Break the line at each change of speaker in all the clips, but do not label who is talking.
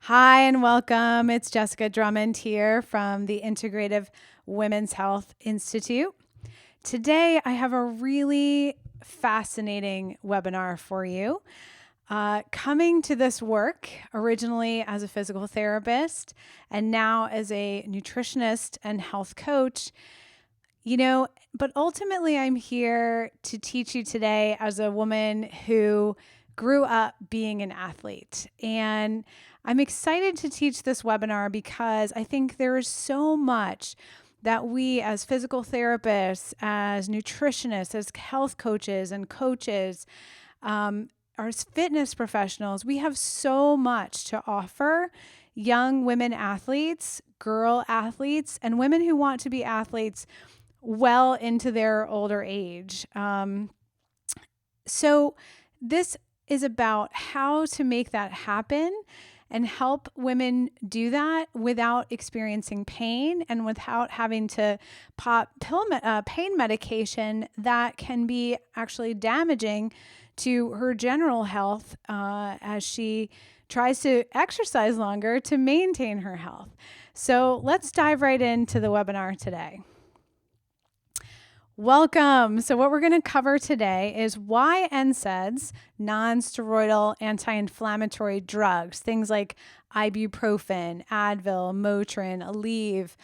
Hi and welcome. It's Jessica Drummond here from the Integrative Women's Health Institute. Today, I have a really fascinating webinar for you. Coming to this work originally as a physical therapist and now as a nutritionist and health coach, but ultimately I'm here to teach you today as a woman who grew up being an athlete. And I'm excited to teach this webinar because I think there is so much that we as physical therapists, as nutritionists, as health coaches and coaches, as fitness professionals, we have so much to offer young women athletes, girl athletes, and women who want to be athletes well into their older age. So this is about how to make that happen and help women do that without experiencing pain and without having to pop pain medication that can be actually damaging to her general health as she tries to exercise longer to maintain her health. So let's dive right into the webinar today. Welcome. So what we're going to cover today is why NSAIDs, non-steroidal anti-inflammatory drugs, things like ibuprofen, Advil, Motrin, Aleve,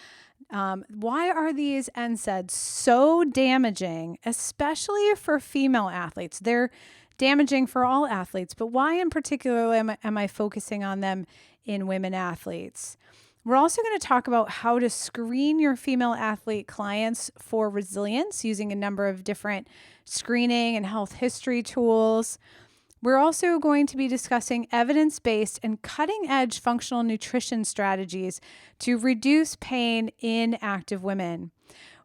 why are these NSAIDs so damaging, especially for female athletes? They're damaging for all athletes, but why in particular am I focusing on them in women athletes? We're also going to talk about how to screen your female athlete clients for resilience using a number of different screening and health history tools. We're also going to be discussing evidence-based and cutting-edge functional nutrition strategies to reduce pain in active women.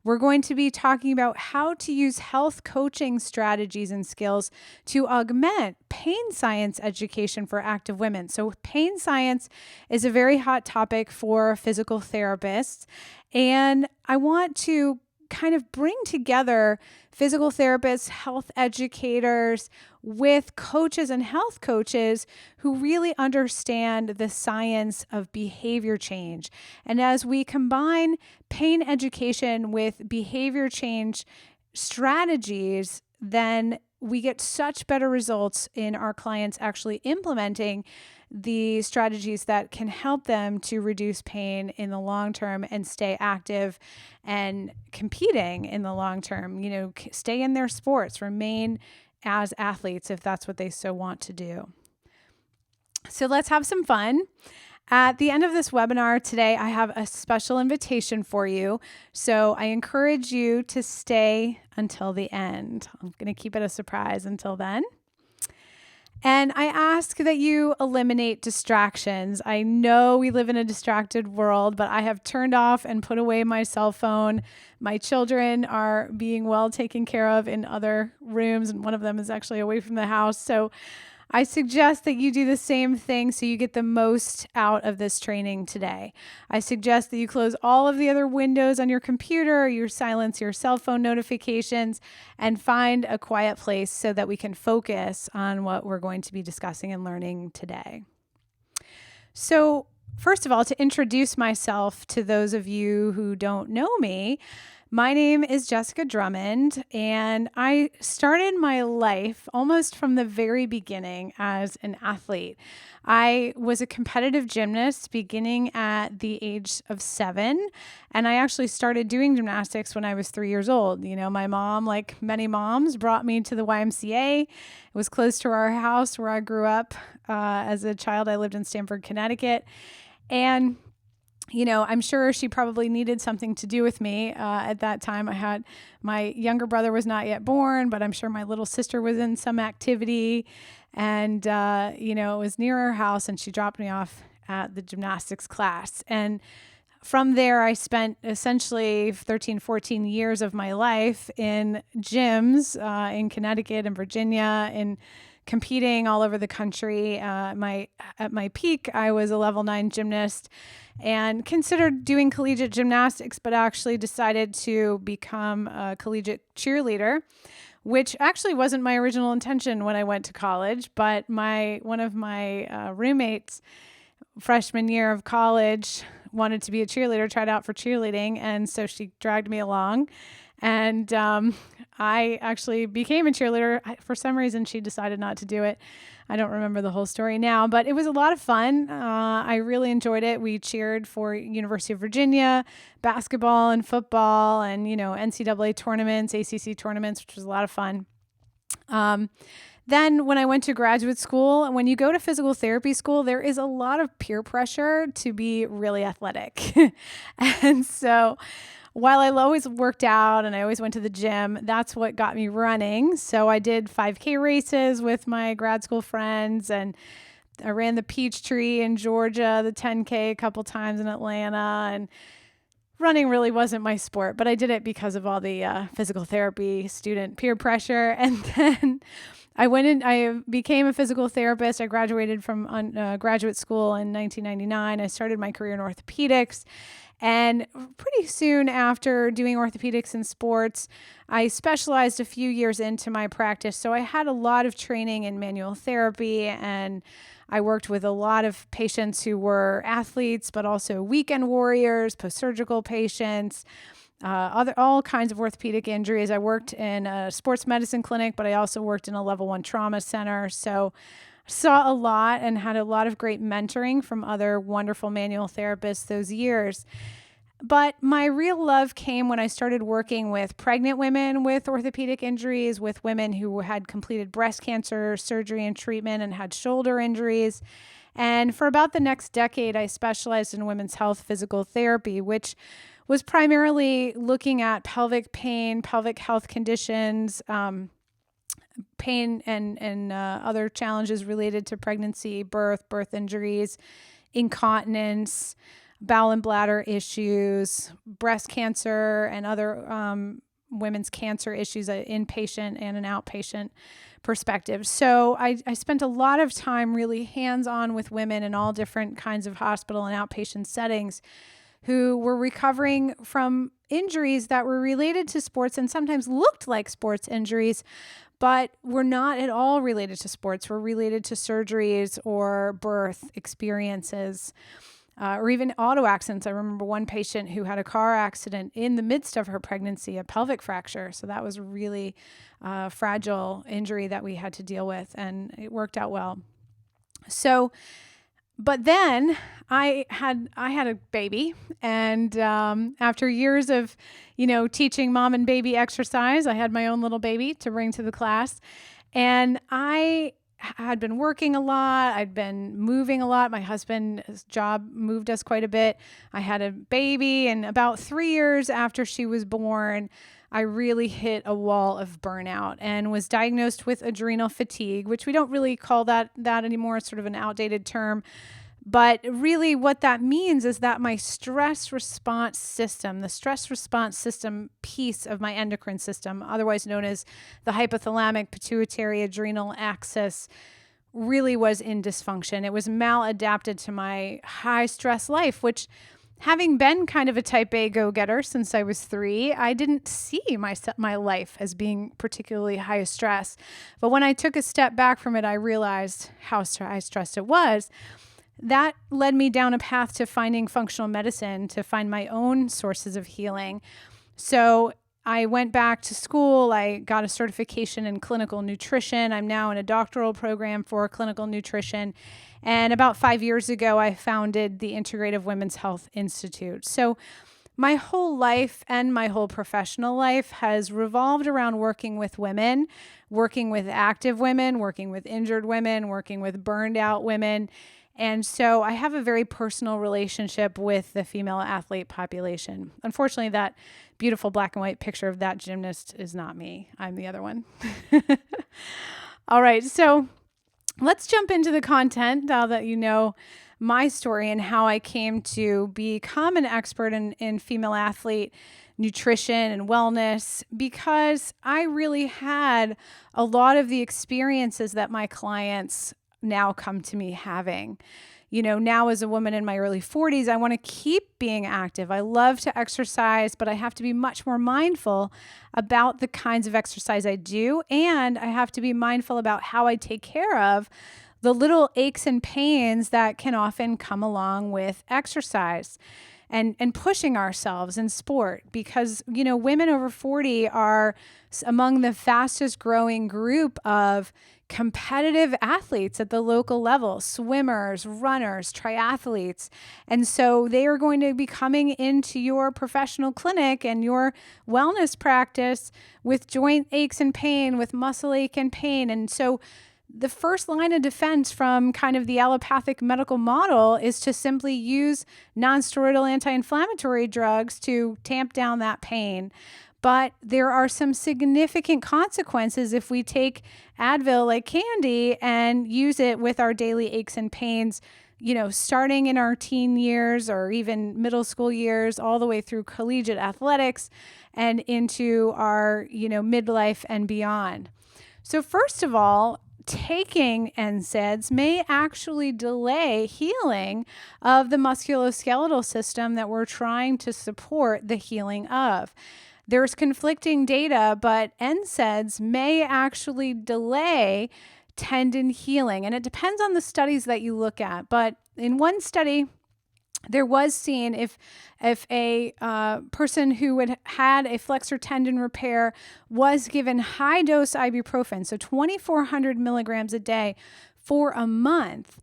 We're going to be talking about how to use health coaching strategies and skills to augment pain science education for active women. So pain science is a very hot topic for physical therapists, and I want to kind of bring together physical therapists, health educators with coaches and health coaches who really understand the science of behavior change. And as we combine pain education with behavior change strategies, then we get such better results in our clients actually implementing the strategies that can help them to reduce pain in the long term and stay active and competing in the long term, stay in their sports, remain as athletes if that's what they so want to do. So let's have some fun. At the end of this webinar today, I have a special invitation for you. So I encourage you to stay until the end. I'm going to keep it a surprise until then. And I ask that you eliminate distractions. I know we live in a distracted world, but I have turned off and put away my cell phone. My children are being well taken care of in other rooms, and one of them is actually away from the house. So I suggest that you do the same thing so you get the most out of this training today. I suggest that you close all of the other windows on your computer, or you silence your cell phone notifications, and find a quiet place so that we can focus on what we're going to be discussing and learning today. So, first of all, to introduce myself to those of you who don't know me, my name is Jessica Drummond, and I started my life almost from the very beginning as an athlete. I was a competitive gymnast beginning at the age of 7, and I actually started doing gymnastics when I was 3 years old. My mom, like many moms, brought me to the YMCA. It was close to our house where I grew up. As a child, I lived in Stamford, Connecticut, and I'm sure she probably needed something to do with me. At that time, my younger brother was not yet born, but I'm sure my little sister was in some activity, and, it was near her house, and she dropped me off at the gymnastics class. And from there, I spent essentially 13, 14 years of my life in gyms in Connecticut and Virginia, in competing all over the country. At my peak, I was a level 9 gymnast and considered doing collegiate gymnastics, but actually decided to become a collegiate cheerleader, which actually wasn't my original intention when I went to college. But one of my roommates freshman year of college, wanted to be a cheerleader, tried out for cheerleading. And so she dragged me along. And I actually became a cheerleader. For some reason, she decided not to do it. I don't remember the whole story now, but it was a lot of fun. I really enjoyed it. We cheered for University of Virginia, basketball and football, and, NCAA tournaments, ACC tournaments, which was a lot of fun. Then when I went to graduate school, when you go to physical therapy school, there is a lot of peer pressure to be really athletic. And so while I always worked out and I always went to the gym, that's what got me running. So I did 5K races with my grad school friends, and I ran the Peachtree in Georgia, the 10K a couple times in Atlanta, and running really wasn't my sport, but I did it because of all the physical therapy student peer pressure. And then I became a physical therapist. I graduated from graduate school in 1999. I started my career in orthopedics. And pretty soon after doing orthopedics and sports, I specialized a few years into my practice. So I had a lot of training in manual therapy, and I worked with a lot of patients who were athletes, but also weekend warriors, post-surgical patients, all kinds of orthopedic injuries. I worked in a sports medicine clinic, but I also worked in a level 1 trauma center. So saw a lot and had a lot of great mentoring from other wonderful manual therapists those years. But my real love came when I started working with pregnant women with orthopedic injuries, with women who had completed breast cancer surgery and treatment and had shoulder injuries. And for about the next decade, I specialized in women's health physical therapy, which was primarily looking at pelvic pain, pelvic health conditions, pain and other challenges related to pregnancy, birth injuries, incontinence, bowel and bladder issues, breast cancer, and other women's cancer issues, an inpatient and an outpatient perspective. So I spent a lot of time really hands-on with women in all different kinds of hospital and outpatient settings who were recovering from injuries that were related to sports and sometimes looked like sports injuries, but were not at all related to sports, were related to surgeries or birth experiences, or even auto accidents. I remember one patient who had a car accident in the midst of her pregnancy, a pelvic fracture. So that was a really fragile injury that we had to deal with, and it worked out well. So, but then I had a baby, and after years of, teaching mom and baby exercise, I had my own little baby to bring to the class, and I had been working a lot. I'd been moving a lot. My husband's job moved us quite a bit. I had a baby, and about 3 years after she was born, I really hit a wall of burnout and was diagnosed with adrenal fatigue, which we don't really call that anymore. It's sort of an outdated term. But really what that means is that my stress response system, the stress response system piece of my endocrine system, otherwise known as the hypothalamic pituitary adrenal axis, really was in dysfunction. It was maladapted to my high stress life, which, having been kind of a type A go-getter since I was 3, I didn't see my life as being particularly high stress. But when I took a step back from it, I realized how high stressed it was. That led me down a path to finding functional medicine, to find my own sources of healing. So I went back to school. I got a certification in clinical nutrition. I'm now in a doctoral program for clinical nutrition. And about 5 years ago, I founded the Integrative Women's Health Institute. So my whole life and my whole professional life has revolved around working with women, working with active women, working with injured women, working with burned out women. And so I have a very personal relationship with the female athlete population. Unfortunately, that beautiful black and white picture of that gymnast is not me. I'm the other one. All right, so let's jump into the content now that you know my story and how I came to become an expert in female athlete nutrition and wellness, because I really had a lot of the experiences that my clients now come to me having. Now as a woman in my early 40s, I want to keep being active. I love to exercise, but I have to be much more mindful about the kinds of exercise I do. And I have to be mindful about how I take care of the little aches and pains that can often come along with exercise and pushing ourselves in sport, because, women over 40 are among the fastest growing group of competitive athletes at the local level, swimmers, runners, triathletes. And so they are going to be coming into your professional clinic and your wellness practice with joint aches and pain, with muscle ache and pain. And so the first line of defense from kind of the allopathic medical model is to simply use nonsteroidal anti-inflammatory drugs to tamp down that pain. But there are some significant consequences if we take Advil like candy and use it with our daily aches and pains, starting in our teen years or even middle school years, all the way through collegiate athletics and into our, midlife and beyond. So first of all, taking NSAIDs may actually delay healing of the musculoskeletal system that we're trying to support the healing of. There's conflicting data, but NSAIDs may actually delay tendon healing, and it depends on the studies that you look at. But in one study, there was seen if a person who had a flexor tendon repair was given high dose ibuprofen, so 2,400 milligrams a day for a month,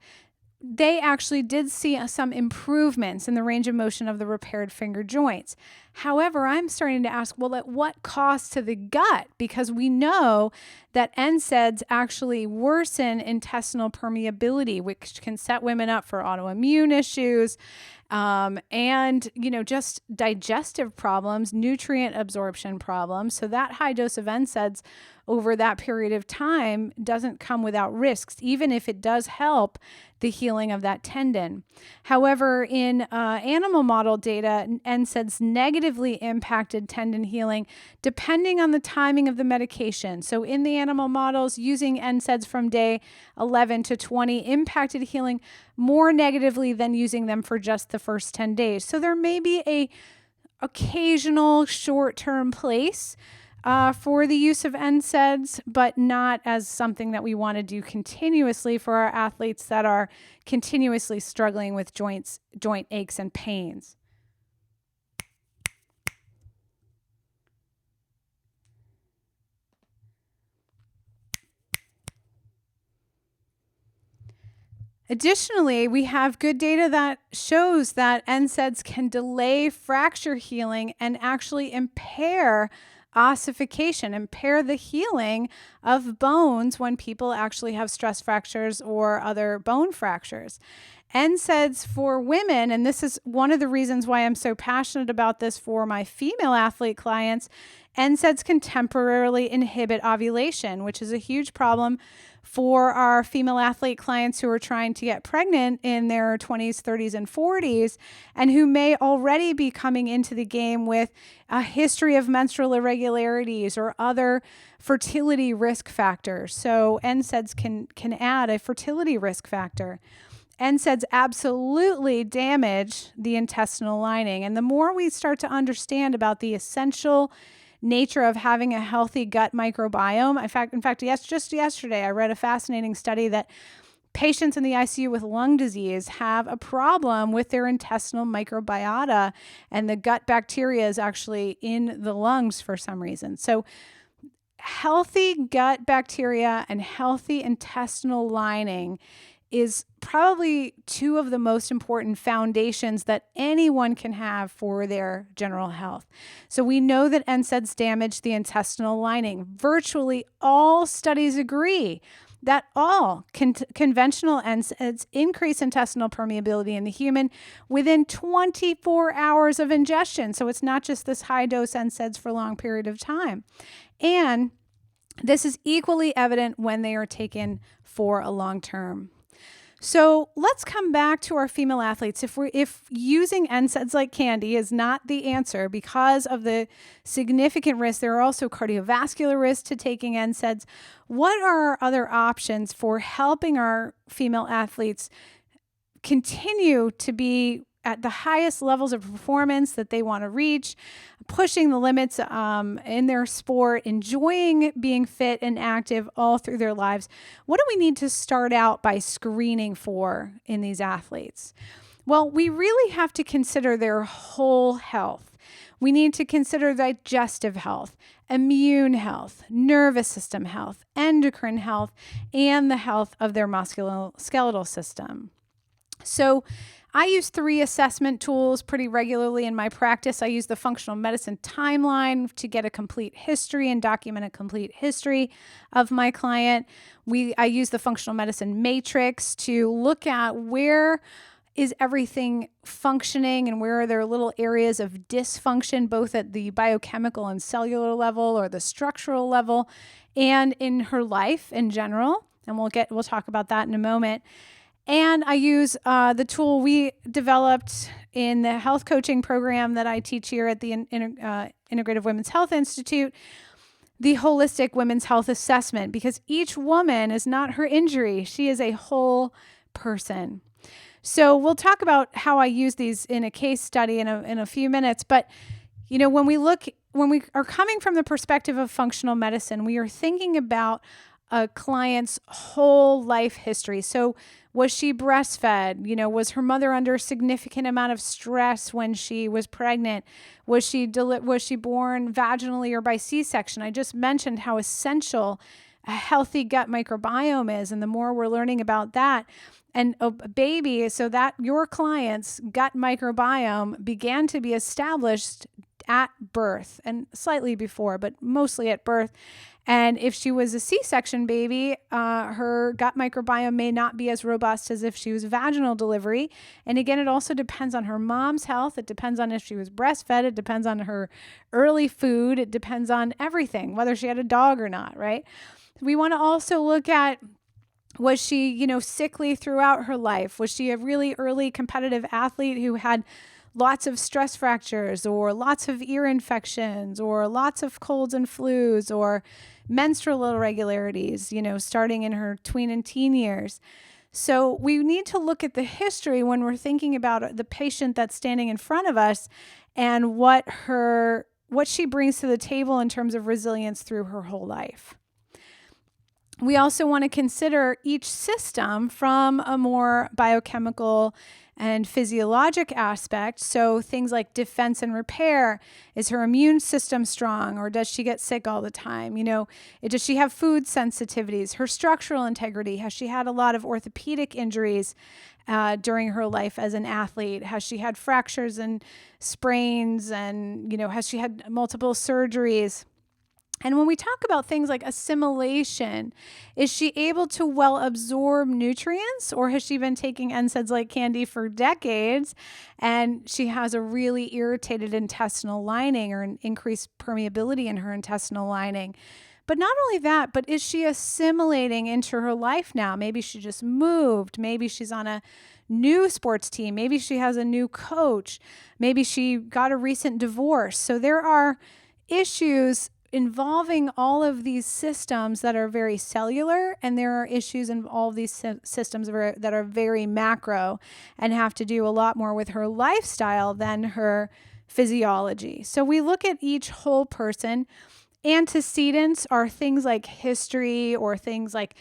they actually did see some improvements in the range of motion of the repaired finger joints. However, I'm starting to ask, well, at what cost to the gut? Because we know that NSAIDs actually worsen intestinal permeability, which can set women up for autoimmune issues, and, just digestive problems, nutrient absorption problems. So that high dose of NSAIDs over that period of time doesn't come without risks, even if it does help the healing of that tendon. However, in animal model data, NSAIDs negatively impacted tendon healing depending on the timing of the medication. So in the animal models, using NSAIDs from day 11 to 20 impacted healing more negatively than using them for just the first 10 days. So there may be a occasional short-term place for the use of NSAIDs, but not as something that we want to do continuously for our athletes that are continuously struggling with joint aches and pains. Additionally, we have good data that shows that NSAIDs can delay fracture healing and actually impair ossification, impair the healing of bones when people actually have stress fractures or other bone fractures. NSAIDs for women, and this is one of the reasons why I'm so passionate about this for my female athlete clients, NSAIDs can temporarily inhibit ovulation, which is a huge problem for our female athlete clients who are trying to get pregnant in their 20s, 30s, and 40s, and who may already be coming into the game with a history of menstrual irregularities or other fertility risk factors. So NSAIDs can add a fertility risk factor. NSAIDs absolutely damage the intestinal lining. And the more we start to understand about the essential nature of having a healthy gut microbiome, in fact, just yesterday, I read a fascinating study that patients in the ICU with lung disease have a problem with their intestinal microbiota, and the gut bacteria is actually in the lungs for some reason. So healthy gut bacteria and healthy intestinal lining is probably two of the most important foundations that anyone can have for their general health. So we know that NSAIDs damage the intestinal lining. Virtually all studies agree that all conventional NSAIDs increase intestinal permeability in the human within 24 hours of ingestion. So it's not just this high dose NSAIDs for a long period of time. And this is equally evident when they are taken for a long term. So let's come back to our female athletes. If using NSAIDs like candy is not the answer because of the significant risks, there are also cardiovascular risks to taking NSAIDs. What are our other options for helping our female athletes continue to be at the highest levels of performance that they want to reach, pushing the limits in their sport, enjoying being fit and active all through their lives. What do we need to start out by screening for in these athletes? Well, we really have to consider their whole health. We need to consider digestive health, immune health, nervous system health, endocrine health, and the health of their musculoskeletal system. So I use 3 assessment tools pretty regularly in my practice. I use the functional medicine timeline to get a complete history and document a complete history of my client. I use the functional medicine matrix to look at where is everything functioning and where are there little areas of dysfunction, both at the biochemical and cellular level or the structural level and in her life in general. And we'll talk about that in a moment. And I use the tool we developed in the health coaching program that I teach here at the Integrative Women's Health Institute, the Holistic Women's Health Assessment, because each woman is not her injury. She is a whole person. So we'll talk about how I use these in a case study in a few minutes. But, when we are coming from the perspective of functional medicine, we are thinking about a client's whole life history. So was she breastfed? Was her mother under a significant amount of stress when she was pregnant? Was she born vaginally or by C-section? I just mentioned how essential a healthy gut microbiome is. And the more we're learning about that, and a baby, so that your client's gut microbiome began to be established at birth and slightly before, but mostly at birth. And if she was a C-section baby, her gut microbiome may not be as robust as if she was vaginal delivery. And again, it also depends on her mom's health. It depends on if she was breastfed. It depends on her early food. It depends on everything, whether she had a dog or not, right? We want to also look at, was she, sickly throughout her life? Was she a really early competitive athlete who had lots of stress fractures or lots of ear infections or lots of colds and flus or menstrual irregularities, starting in her tween and teen years? So we need to look at the history when we're thinking about the patient that's standing in front of us and what she brings to the table in terms of resilience through her whole life. We also want to consider each system from a more biochemical and physiologic aspect. So things like defense and repair. Is her immune system strong, or does she get sick all the time? Does she have food sensitivities? Her structural integrity. Has she had a lot of orthopedic injuries during her life as an athlete? Has she had fractures and sprains? And, has she had multiple surgeries? And when we talk about things like assimilation, is she able to well absorb nutrients, or has she been taking NSAIDs like candy for decades and she has a really irritated intestinal lining or an increased permeability in her intestinal lining? But not only that, but is she assimilating into her life now? Maybe she just moved. Maybe she's on a new sports team. Maybe she has a new coach. Maybe she got a recent divorce. So there are issues involving all of these systems that are very cellular, and there are issues in all of these systems that are very macro and have to do a lot more with her lifestyle than her physiology. So we look at each whole person. Antecedents are things like history or things like,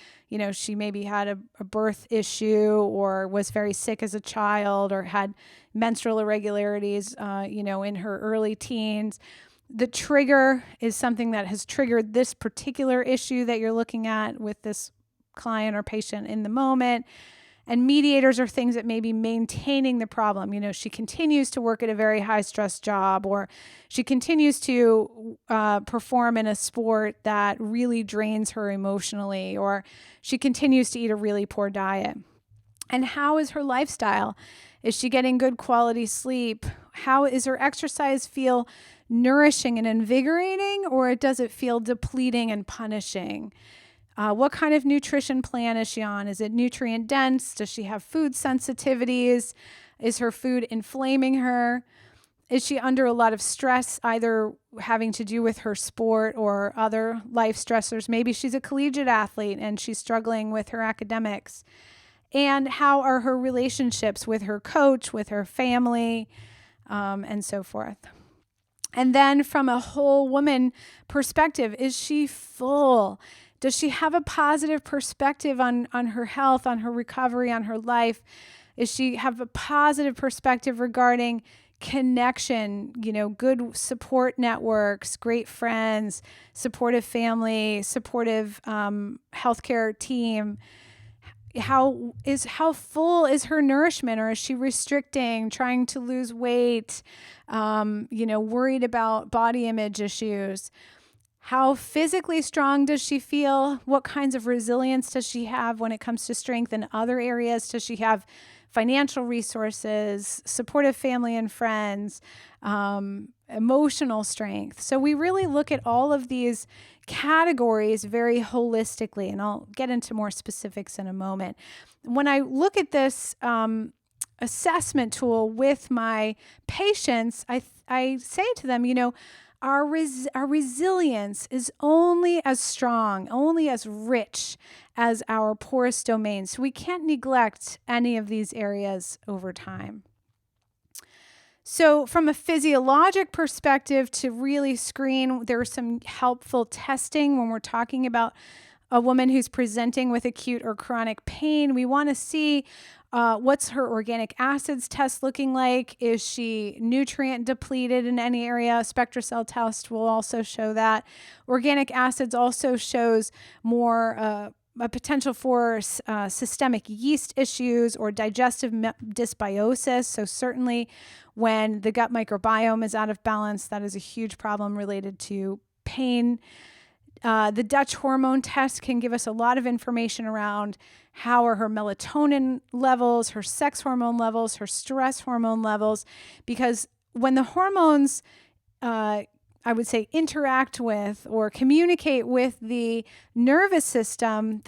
she maybe had a birth issue or was very sick as a child or had menstrual irregularities, in her early teens. The trigger is something that has triggered this particular issue that you're looking at with this client or patient in the moment. And mediators are things that may be maintaining the problem. She continues to work at a very high stress job, or she continues to perform in a sport that really drains her emotionally, or she continues to eat a really poor diet. And how is her lifestyle? Is she getting good quality sleep? How is her exercise feel nourishing and invigorating, or does it feel depleting and punishing? What kind of nutrition plan is she on? Is it nutrient dense? Does she have food sensitivities? Is her food inflaming her? Is she under a lot of stress, either having to do with her sport or other life stressors? Maybe she's a collegiate athlete and she's struggling with her academics. And how are her relationships with her coach, with her family, and so forth. And then from a whole woman perspective, is she full? Does she have a positive perspective on her health, on her recovery, on her life? Is she have a positive perspective regarding connection, good support networks, great friends, supportive family, supportive healthcare team? How full is her nourishment, or is she restricting, trying to lose weight, worried about body image issues? How physically strong does she feel? What kinds of resilience does she have when it comes to strength in other areas? Does she have financial resources, supportive family and friends, emotional strength? So we really look at all of these categories very holistically, and I'll get into more specifics in a moment. When I look at this assessment tool with my patients, I say to them, our resilience is only as strong, only as rich as our porous domain. So we can't neglect any of these areas over time. So from a physiologic perspective, to really screen, there's some helpful testing when we're talking about a woman who's presenting with acute or chronic pain. We want to see what's her organic acids test looking like? Is she nutrient depleted in any area? A SpectraCell test will also show that. Organic acids also shows more a potential for systemic yeast issues or digestive dysbiosis. So certainly when the gut microbiome is out of balance, that is a huge problem related to pain. The Dutch hormone test can give us a lot of information around how are her melatonin levels, her sex hormone levels, her stress hormone levels, because when the hormones, I would say, interact with or communicate with the nervous system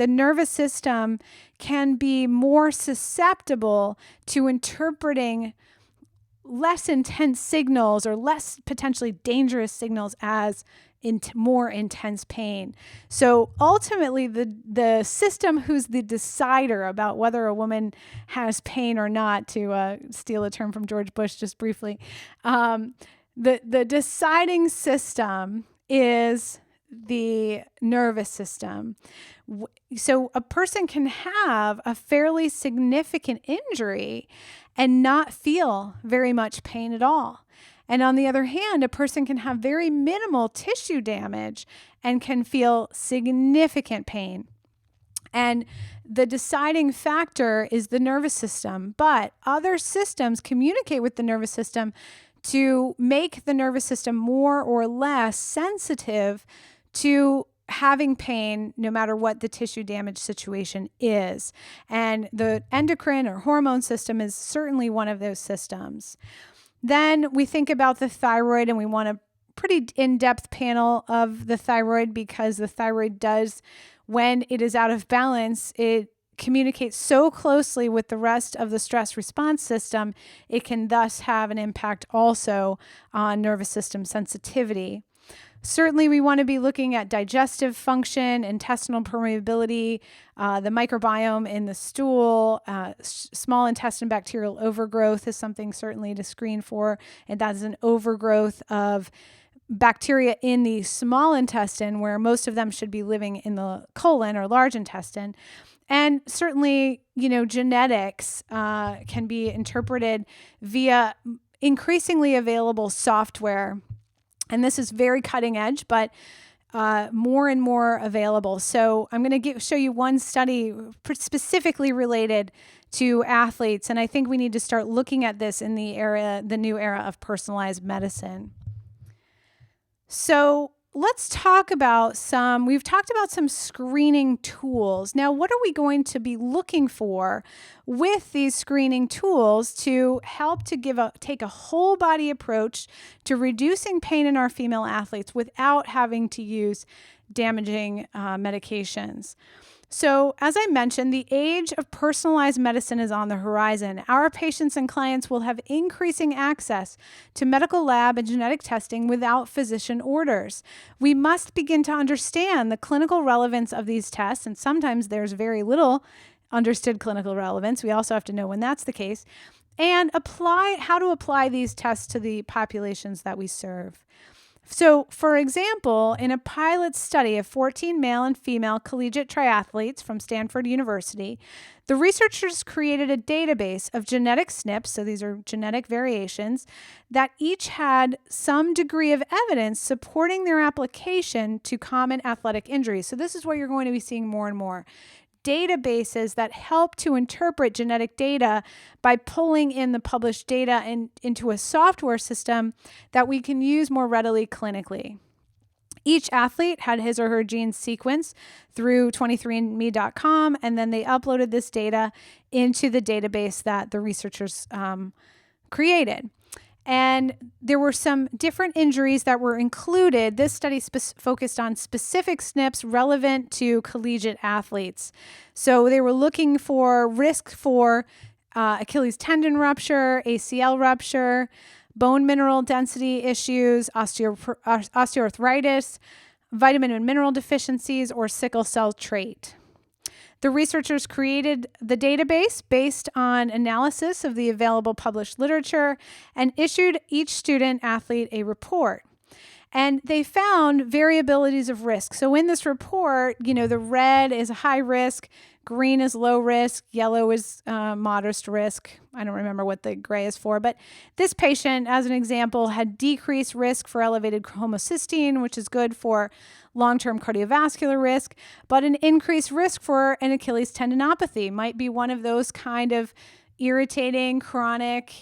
can be more susceptible to interpreting less intense signals or less potentially dangerous signals as more intense pain. So ultimately, the system who's the decider about whether a woman has pain or not, to steal a term from George Bush just briefly, the deciding system is the nervous system. So a person can have a fairly significant injury and not feel very much pain at all. And on the other hand, a person can have very minimal tissue damage and can feel significant pain. And the deciding factor is the nervous system, but other systems communicate with the nervous system to make the nervous system more or less sensitive to having pain, no matter what the tissue damage situation is. And the endocrine or hormone system is certainly one of those systems. Then we think about the thyroid, and we want a pretty in-depth panel of the thyroid, because the thyroid does, when it is out of balance, it communicates so closely with the rest of the stress response system, it can thus have an impact also on nervous system sensitivity. Certainly, we want to be looking at digestive function, intestinal permeability, the microbiome in the stool, small intestine bacterial overgrowth is something certainly to screen for, and that is an overgrowth of bacteria in the small intestine, where most of them should be living in the colon or large intestine. And certainly, genetics can be interpreted via increasingly available software. And this is very cutting edge, but more and more available. So I'm going to show you one study specifically related to athletes. And I think we need to start looking at this in the new era of personalized medicine. So let's talk about we've talked about some screening tools. Now, what are we going to be looking for with these screening tools to help to take a whole body approach to reducing pain in our female athletes without having to use damaging medications? So, as I mentioned, the age of personalized medicine is on the horizon. Our patients and clients will have increasing access to medical lab and genetic testing without physician orders. We must begin to understand the clinical relevance of these tests, and sometimes there's very little understood clinical relevance. We also have to know when that's the case, and how to apply these tests to the populations that we serve. So, for example, in a pilot study of 14 male and female collegiate triathletes from Stanford University, the researchers created a database of genetic SNPs, so these are genetic variations, that each had some degree of evidence supporting their application to common athletic injuries. So this is what you're going to be seeing more and more. Databases that help to interpret genetic data by pulling in the published data into a software system that we can use more readily clinically. Each athlete had his or her genes sequenced through 23andme.com, and then they uploaded this data into the database that the researchers created. And there were some different injuries that were included. This study focused on specific SNPs relevant to collegiate athletes. So they were looking for risk for Achilles tendon rupture, ACL rupture, bone mineral density issues, osteoarthritis, vitamin and mineral deficiencies, or sickle cell trait. The researchers created the database based on analysis of the available published literature and issued each student athlete a report. And they found variabilities of risk. So in this report, the red is high risk, green is low risk, yellow is modest risk. I don't remember what the gray is for, but this patient, as an example, had decreased risk for elevated homocysteine, which is good for long-term cardiovascular risk, but an increased risk for an Achilles tendinopathy might be one of those kind of irritating, chronic,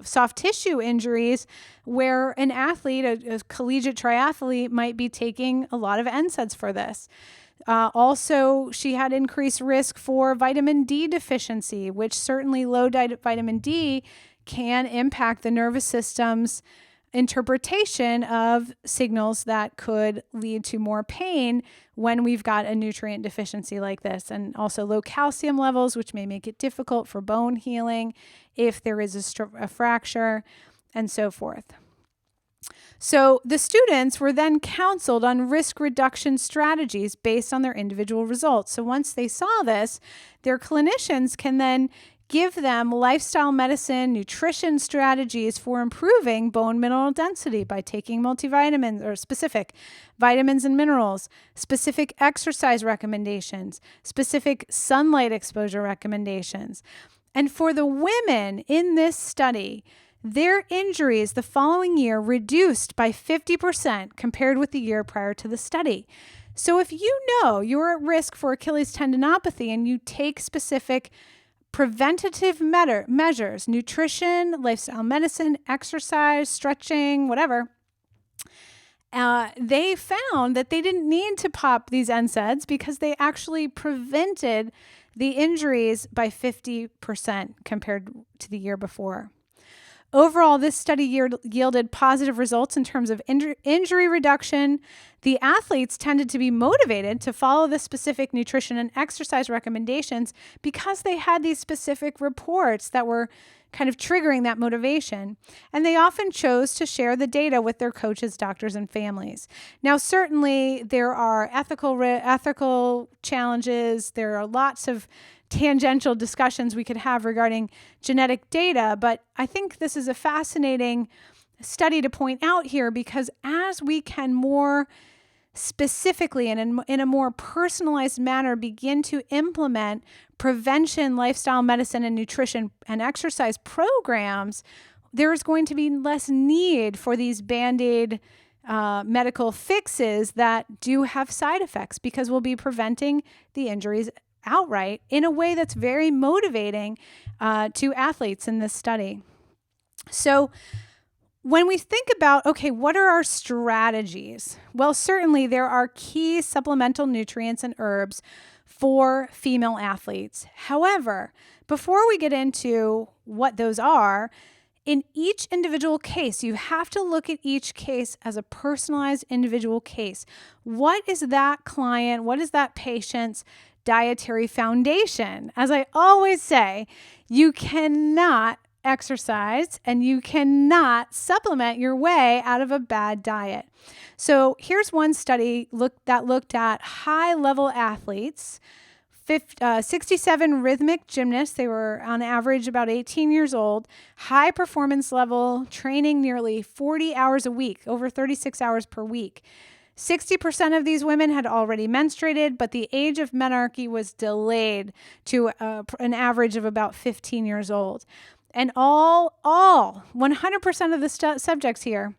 soft tissue injuries where an athlete, a collegiate triathlete, might be taking a lot of NSAIDs for this. Also, she had increased risk for vitamin D deficiency, which certainly low vitamin D can impact the nervous system's interpretation of signals that could lead to more pain when we've got a nutrient deficiency like this, and also low calcium levels, which may make it difficult for bone healing if there is a fracture, and so forth. So the students were then counseled on risk reduction strategies based on their individual results. So once they saw this, their clinicians can then give them lifestyle medicine, nutrition strategies for improving bone mineral density by taking multivitamins or specific vitamins and minerals, specific exercise recommendations, specific sunlight exposure recommendations. And for the women in this study, their injuries the following year reduced by 50% compared with the year prior to the study. So if you know you're at risk for Achilles tendinopathy and you take specific preventative measures, nutrition, lifestyle medicine, exercise, stretching, whatever, they found that they didn't need to pop these NSAIDs because they actually prevented the injuries by 50% compared to the year before. Overall, this study yielded positive results in terms of injury reduction. The athletes tended to be motivated to follow the specific nutrition and exercise recommendations because they had these specific reports that were kind of triggering that motivation. And they often chose to share the data with their coaches, doctors, and families. Now, certainly there are ethical challenges. There are lots of tangential discussions we could have regarding genetic data, but I think this is a fascinating study to point out here because as we can more specifically and in a more personalized manner begin to implement prevention, lifestyle medicine, and nutrition and exercise programs, there's going to be less need for these Band-Aid medical fixes that do have side effects because we'll be preventing the injuries outright in a way that's very motivating to athletes in this study. So when we think about, okay, what are our strategies? Well, certainly there are key supplemental nutrients and herbs for female athletes. However, before we get into what those are, in each individual case, you have to look at each case as a personalized individual case. What is that client? What is that patient's dietary foundation? As I always say, you cannot exercise and you cannot supplement your way out of a bad diet. So here's one study that looked at high-level athletes, 67 rhythmic gymnasts. They were on average about 18 years old, high performance level, training nearly 40 hours a week, over 36 hours per week. 60% of these women had already menstruated, but the age of menarche was delayed to an average of about 15 years old. And all 100% of the subjects here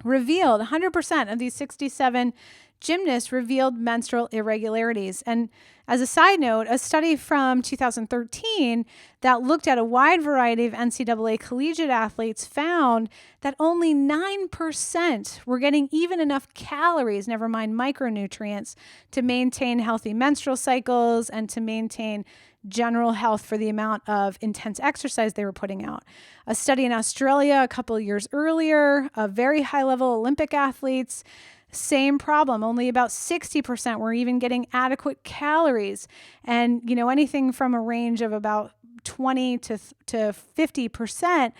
revealed, 100% of these 67 gymnasts revealed menstrual irregularities. And as a side note, a study from 2013 that looked at a wide variety of NCAA collegiate athletes found that only 9% were getting even enough calories, never mind micronutrients, to maintain healthy menstrual cycles and to maintain general health for the amount of intense exercise they were putting out. A study in Australia a couple of years earlier of very high-level Olympic athletes, same problem. Only about 60% were even getting adequate calories. And, anything from a range of about 20 to 50%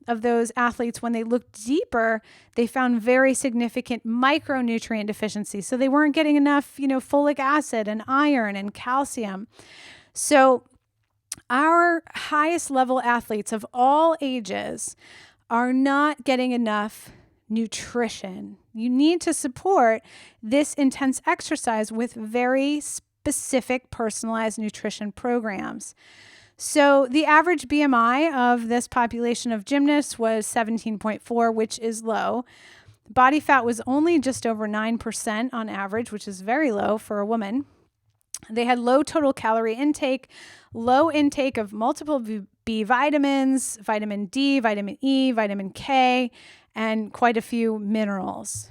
of those athletes, when they looked deeper, they found very significant micronutrient deficiencies. So they weren't getting enough, folic acid and iron and calcium. So our highest level athletes of all ages are not getting enough nutrition. You need to support this intense exercise with very specific personalized nutrition programs. So the average BMI of this population of gymnasts was 17.4, which is low. Body fat was only just over 9% on average, which is very low for a woman. They had low total calorie intake, low intake of multiple B vitamins, vitamin D, vitamin E, vitamin K, and quite a few minerals.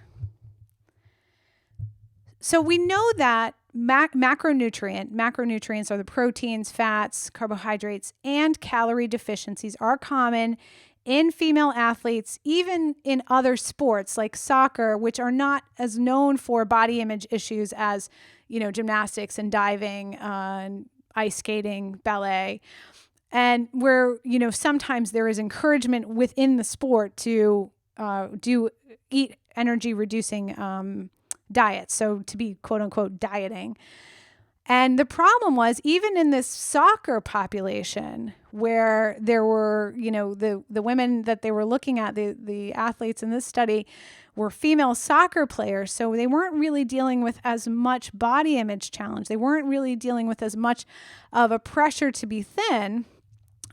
So we know that macronutrients are the proteins, fats, carbohydrates, and calorie deficiencies are common in female athletes, even in other sports like soccer, which are not as known for body image issues as, gymnastics and diving, and ice skating, ballet. And where, sometimes there is encouragement within the sport to eat energy reducing diets. So to be quote unquote dieting. And the problem was, even in this soccer population where there were, the women that they were looking at, the athletes in this study were female soccer players. So they weren't really dealing with as much body image challenge. They weren't really dealing with as much of a pressure to be thin,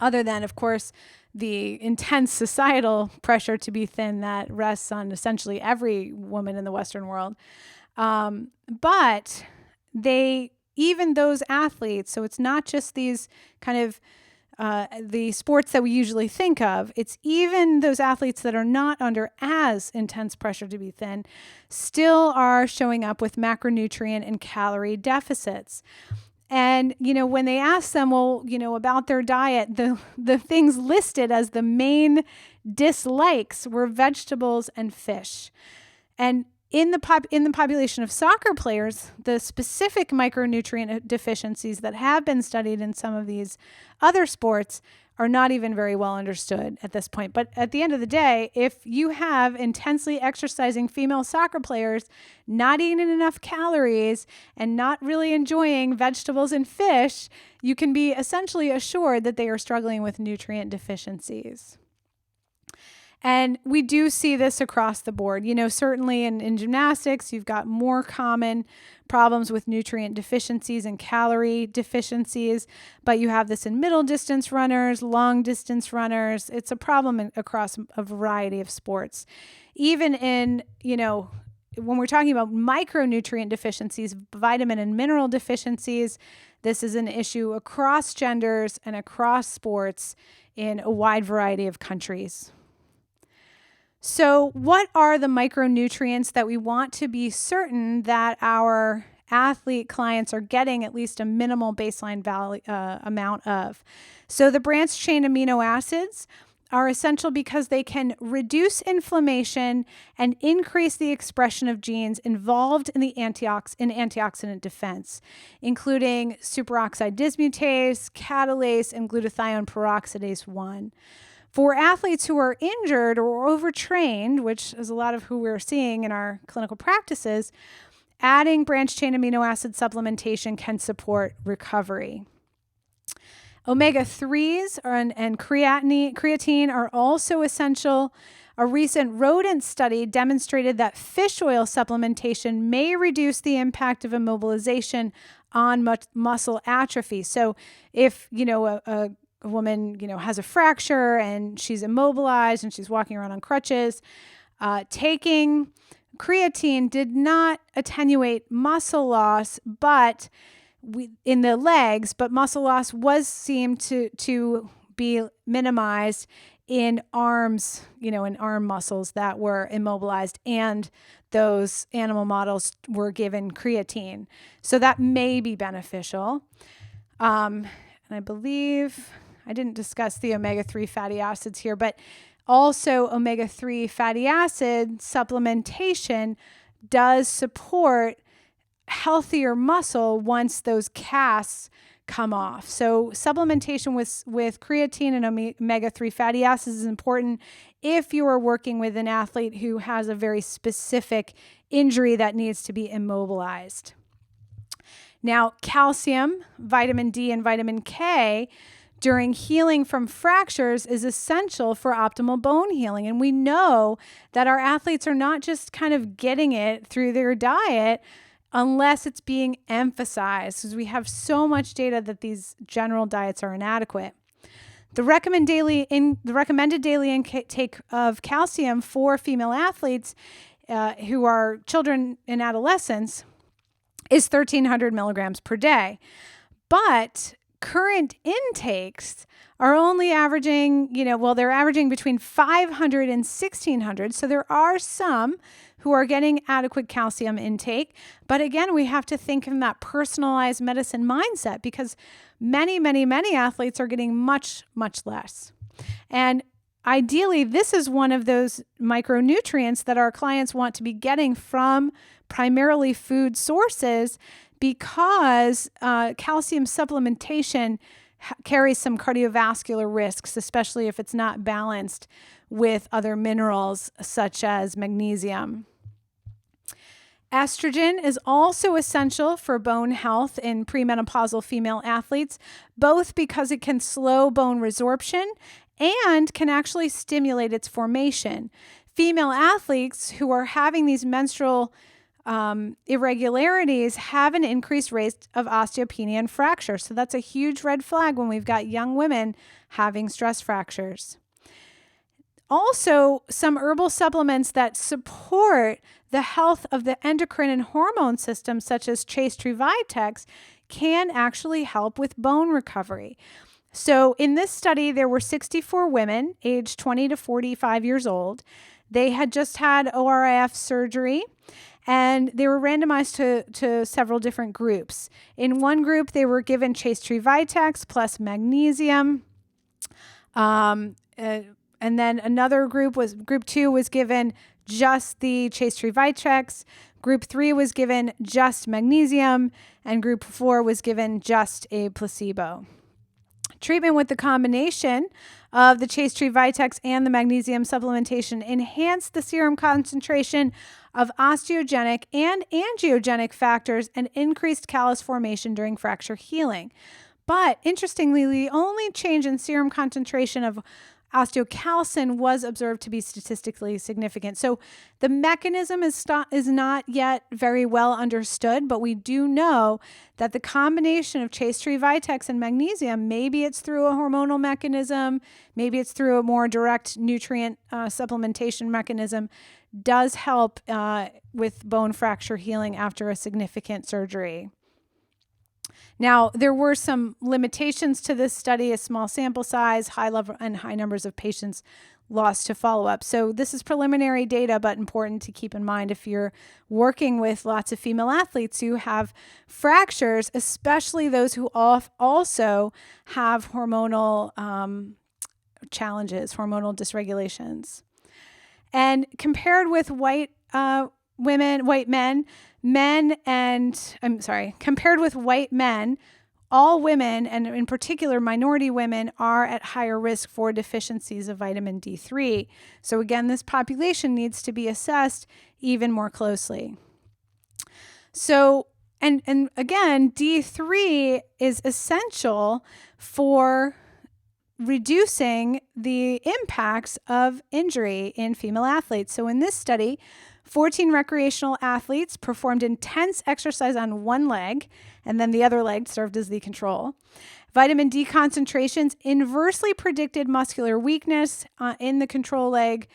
other than, of course, the intense societal pressure to be thin that rests on essentially every woman in the Western world. But even those athletes, so it's not just these kind of the sports that we usually think of, it's even those athletes that are not under as intense pressure to be thin still are showing up with macronutrient and calorie deficits. And, when they ask them, about their diet, the things listed as the main dislikes were vegetables and fish. And in the population of soccer players, the specific micronutrient deficiencies that have been studied in some of these other sports are not even very well understood at this point. But at the end of the day, if you have intensely exercising female soccer players not eating enough calories and not really enjoying vegetables and fish, you can be essentially assured that they are struggling with nutrient deficiencies. And we do see this across the board. Certainly in gymnastics, you've got more common problems with nutrient deficiencies and calorie deficiencies, but you have this in middle distance runners, long distance runners. It's a problem across a variety of sports. Even in, when we're talking about micronutrient deficiencies, vitamin and mineral deficiencies, this is an issue across genders and across sports in a wide variety of countries. So what are the micronutrients that we want to be certain that our athlete clients are getting at least a minimal baseline amount of? So the branched chain amino acids are essential because they can reduce inflammation and increase the expression of genes involved in the antioxidant defense, including superoxide dismutase, catalase, and glutathione peroxidase 1. For athletes who are injured or overtrained, which is a lot of who we're seeing in our clinical practices, Adding branched-chain amino acid supplementation can support recovery. Omega-3s and creatine are also essential. A recent rodent study demonstrated that fish oil supplementation may reduce the impact of immobilization on muscle atrophy. So if, a woman, has a fracture and she's immobilized and she's walking around on crutches, taking creatine did not attenuate muscle loss, but in the legs, but muscle loss was seemed to be minimized in arms, in arm muscles that were immobilized, and those animal models were given creatine. So that may be beneficial. And I believe I didn't discuss the omega-3 fatty acids here, but also omega-3 fatty acid supplementation does support healthier muscle once those casts come off. So supplementation with creatine and omega-3 fatty acids is important if you are working with an athlete who has a very specific injury that needs to be immobilized. Now, calcium, vitamin D, and vitamin K during healing from fractures is essential for optimal bone healing. And we know that our athletes are not just kind of getting it through their diet unless it's being emphasized, because we have so much data that these general diets are inadequate. The recommended daily intake of calcium for female athletes who are children and adolescents is 1,300 milligrams per day. But current intakes are only averaging, they're averaging between 500 and 1,600. So there are some who are getting adequate calcium intake. But again, we have to think in that personalized medicine mindset, because many, many, many athletes are getting much, much less. And ideally, this is one of those micronutrients that our clients want to be getting from primarily food sources, because calcium supplementation carries some cardiovascular risks, especially if it's not balanced with other minerals such as magnesium. Estrogen is also essential for bone health in premenopausal female athletes, both because it can slow bone resorption and can actually stimulate its formation. Female athletes who are having these menstrual irregularities have an increased rate of osteopenia and fracture. So that's a huge red flag when we've got young women having stress fractures. Also, some herbal supplements that support the health of the endocrine and hormone system, such as Chaste Tree Vitex, can actually help with bone recovery. So in this study, there were 64 women aged 20 to 45 years old. They had just had ORIF surgery, and they were randomized to several different groups. In one group, they were given Chaste Tree Vitex plus magnesium. And then another group 2 was given just the Chaste Tree Vitex. Group 3 was given just magnesium, and group 4 was given just a placebo. Treatment with the combination of the Chaste Tree Vitex and the magnesium supplementation enhanced the serum concentration of osteogenic and angiogenic factors and increased callus formation during fracture healing. But interestingly, the only change in serum concentration of osteocalcin was observed to be statistically significant. So the mechanism is not yet very well understood, but we do know that the combination of Chaste Tree Vitex and magnesium, maybe it's through a hormonal mechanism, maybe it's through a more direct nutrient supplementation mechanism, does help with bone fracture healing after a significant surgery. Now, there were some limitations to this study: a small sample size, high numbers of patients lost to follow-up. So this is preliminary data, but important to keep in mind if you're working with lots of female athletes who have fractures, especially those who also have hormonal challenges, hormonal dysregulations. And compared with compared with white men, all women, and in particular minority women, are at higher risk for deficiencies of vitamin D3. So again, this population needs to be assessed even more closely. So, and again, D3 is essential for reducing the impacts of injury in female athletes. So in this study, 14 recreational athletes performed intense exercise on one leg, and then the other leg served as the control. Vitamin D concentrations inversely predicted muscular weakness in the control leg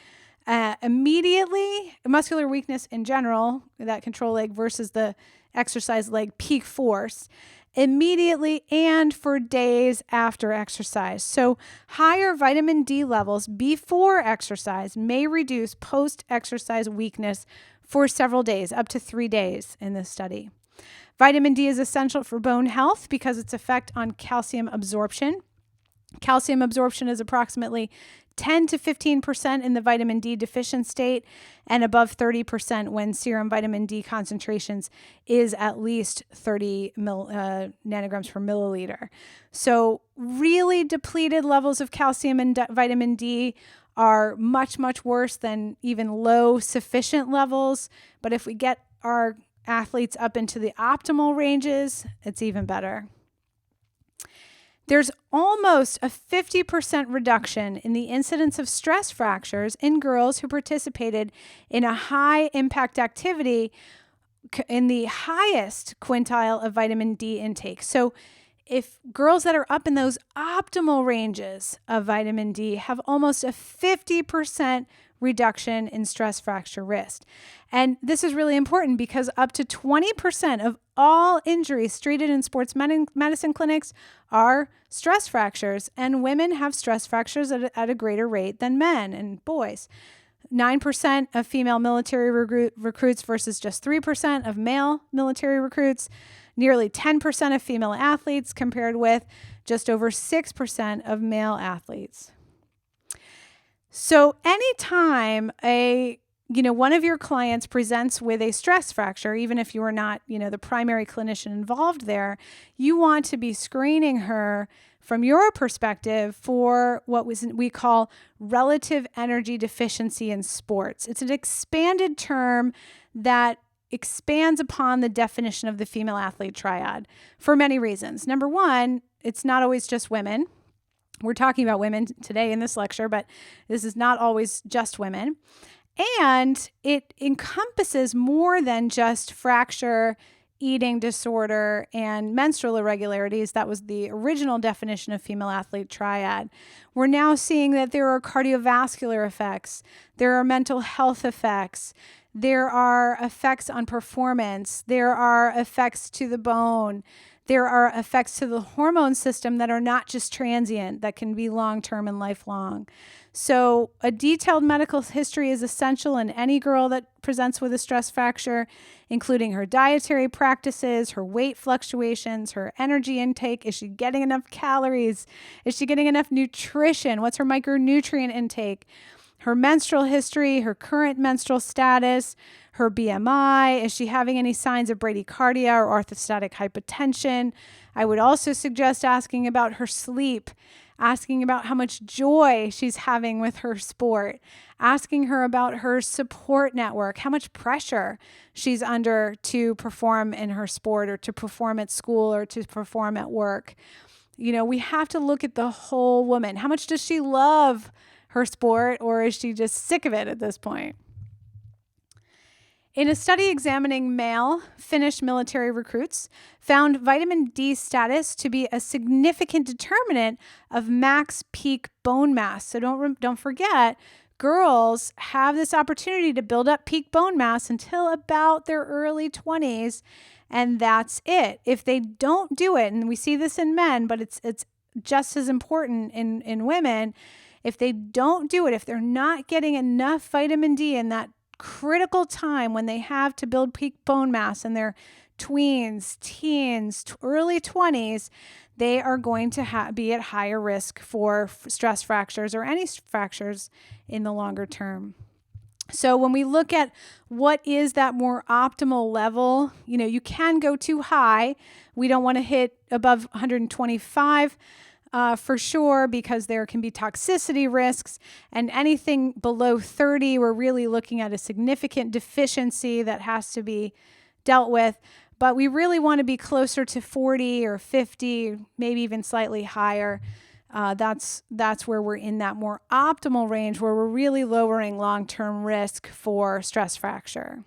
immediately, muscular weakness in general, that control leg versus the exercise leg peak force, immediately and for days after exercise. So higher vitamin D levels before exercise may reduce post-exercise weakness for several days, up to 3 days in this study. Vitamin D is essential for bone health because its effect on calcium absorption. Calcium absorption is approximately 10 to 15% in the vitamin D deficient state and above 30% when serum vitamin D concentrations is at least 30 nanograms per milliliter. So really depleted levels of calcium and vitamin D are much, much worse than even low sufficient levels. But if we get our athletes up into the optimal ranges, it's even better. There's almost a 50% reduction in the incidence of stress fractures in girls who participated in a high impact activity in the highest quintile of vitamin D intake. So if girls that are up in those optimal ranges of vitamin D have almost a 50% reduction in stress fracture risk. And this is really important because up to 20% of all injuries treated in sports medicine clinics are stress fractures, and women have stress fractures at a greater rate than men and boys. 9% of female military recruits versus just 3% of male military recruits, nearly 10% of female athletes compared with just over 6% of male athletes. So anytime one of your clients presents with a stress fracture, even if you are not, the primary clinician involved there, you want to be screening her from your perspective for what we call relative energy deficiency in sports. It's an expanded term that expands upon the definition of the female athlete triad for many reasons. Number one, it's not always just women. We're talking about women today in this lecture, but this is not always just women. And it encompasses more than just fracture, eating disorder, and menstrual irregularities. That was the original definition of female athlete triad. We're now seeing that there are cardiovascular effects, there are mental health effects, there are effects on performance, there are effects to the bone, there are effects to the hormone system that are not just transient, that can be long-term and lifelong. So a detailed medical history is essential in any girl that presents with a stress fracture, including her dietary practices, her weight fluctuations, her energy intake. Is she getting enough calories? Is she getting enough nutrition? What's her micronutrient intake? Her menstrual history, her current menstrual status, her BMI. Is she having any signs of bradycardia or orthostatic hypotension? I would also suggest asking about her sleep, asking about how much joy she's having with her sport, asking her about her support network, how much pressure she's under to perform in her sport or to perform at school or to perform at work. We have to look at the whole woman. How much does she love her sport, or is she just sick of it at this point? In a study examining male Finnish military recruits, found vitamin D status to be a significant determinant of max peak bone mass. So don't forget, girls have this opportunity to build up peak bone mass until about their early 20s, and that's it. If they don't do it, and we see this in men, but it's just as important in women, if they don't do it, if they're not getting enough vitamin D in that critical time when they have to build peak bone mass in their tweens, teens, early 20s, they are going to be at higher risk for stress fractures or any fractures in the longer term. So when we look at what is that more optimal level, you can go too high. We don't want to hit above 125 for sure, because there can be toxicity risks, and anything below 30, we're really looking at a significant deficiency that has to be dealt with, but we really want to be closer to 40 or 50, maybe even slightly higher. That's where we're in that more optimal range where we're really lowering long-term risk for stress fracture.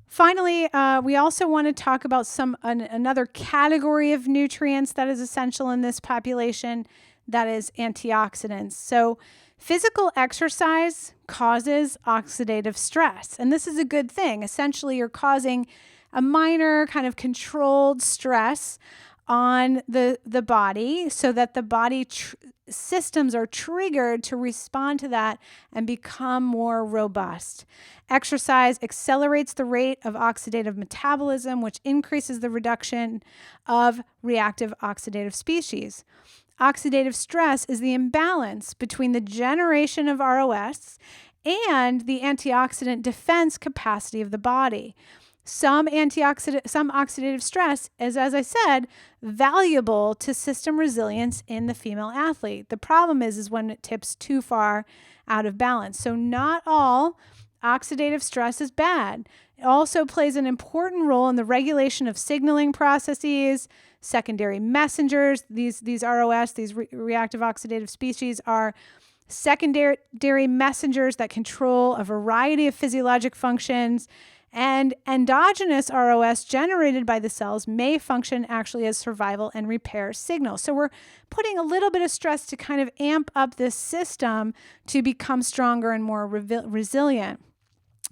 Finally, we also want to talk about another category of nutrients that is essential in this population, that is antioxidants. So physical exercise causes oxidative stress, and this is a good thing. Essentially, you're causing a minor kind of controlled stress on the body so that the body systems are triggered to respond to that and become more robust. Exercise accelerates the rate of oxidative metabolism, which increases the reduction of reactive oxidative species. Oxidative stress is the imbalance between the generation of ROS and the antioxidant defense capacity of the body. Some oxidative stress is, as I said, valuable to system resilience in the female athlete. The problem is when it tips too far out of balance. So not all oxidative stress is bad. It also plays an important role in the regulation of signaling processes, secondary messengers. These ROS, these reactive oxidative species, are secondary messengers that control a variety of physiologic functions. And endogenous ROS generated by the cells may function actually as survival and repair signals. So we're putting a little bit of stress to kind of amp up this system to become stronger and more resilient.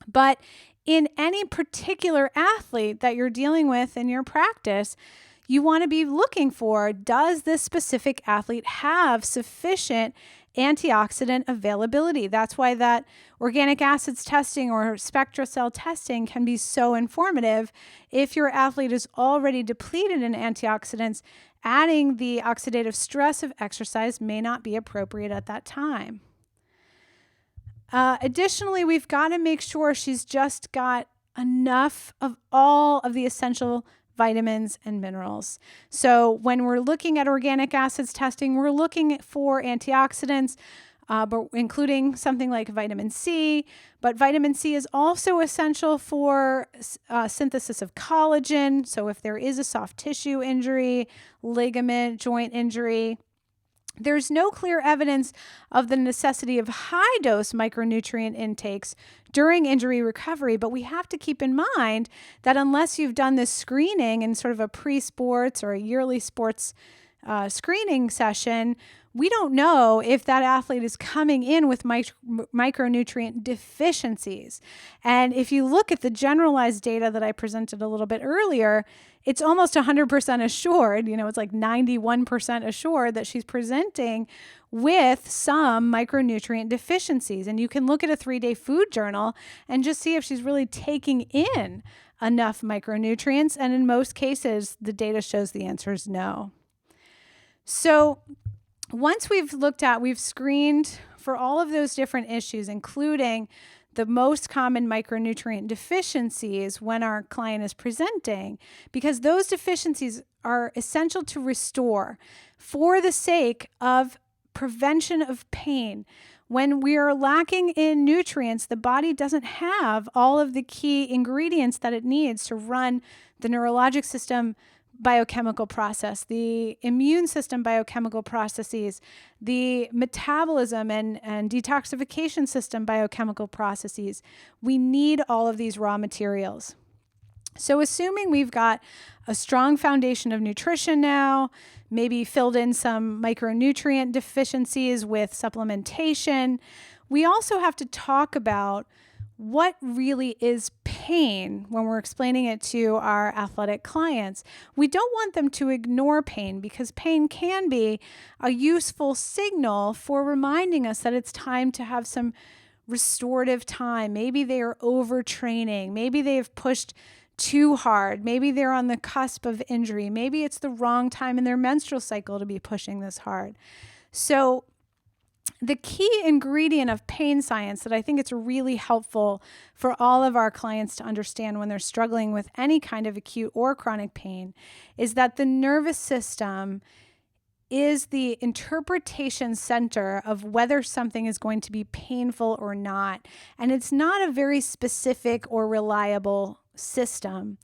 But in any particular athlete that you're dealing with in your practice, you want to be looking for, does this specific athlete have sufficient antioxidant availability? That's why that organic acids testing or spectra cell testing can be so informative. If your athlete is already depleted in antioxidants, adding the oxidative stress of exercise may not be appropriate at that time. Additionally, we've got to make sure she's just got enough of all of the essential vitamins and minerals. So when we're looking at organic acids testing, we're looking for antioxidants, but including something like vitamin C. But vitamin C is also essential for synthesis of collagen. So if there is a soft tissue injury, ligament, joint injury, there's no clear evidence of the necessity of high-dose micronutrient intakes during injury recovery, but we have to keep in mind that unless you've done this screening in sort of a pre-sports or a yearly sports screening session, we don't know if that athlete is coming in with micronutrient deficiencies. And if you look at the generalized data that I presented a little bit earlier, it's almost 100% assured, it's like 91% assured that she's presenting with some micronutrient deficiencies. And you can look at a 3-day food journal and just see if she's really taking in enough micronutrients. And in most cases, the data shows the answer is no. So once we've screened for all of those different issues, including the most common micronutrient deficiencies when our client is presenting, because those deficiencies are essential to restore for the sake of prevention of pain. When we are lacking in nutrients, the body doesn't have all of the key ingredients that it needs to run the neurologic system biochemical process, the immune system biochemical processes, the metabolism and detoxification system biochemical processes. We need all of these raw materials. So assuming we've got a strong foundation of nutrition now, maybe filled in some micronutrient deficiencies with supplementation, we also have to talk about what really is pain when we're explaining it to our athletic clients. We don't want them to ignore pain because pain can be a useful signal for reminding us that it's time to have some restorative time. Maybe they are overtraining. Maybe they've pushed too hard. Maybe they're on the cusp of injury. Maybe it's the wrong time in their menstrual cycle to be pushing this hard. So the key ingredient of pain science that I think it's really helpful for all of our clients to understand when they're struggling with any kind of acute or chronic pain is that the nervous system is the interpretation center of whether something is going to be painful or not. And it's not a very specific or reliable system.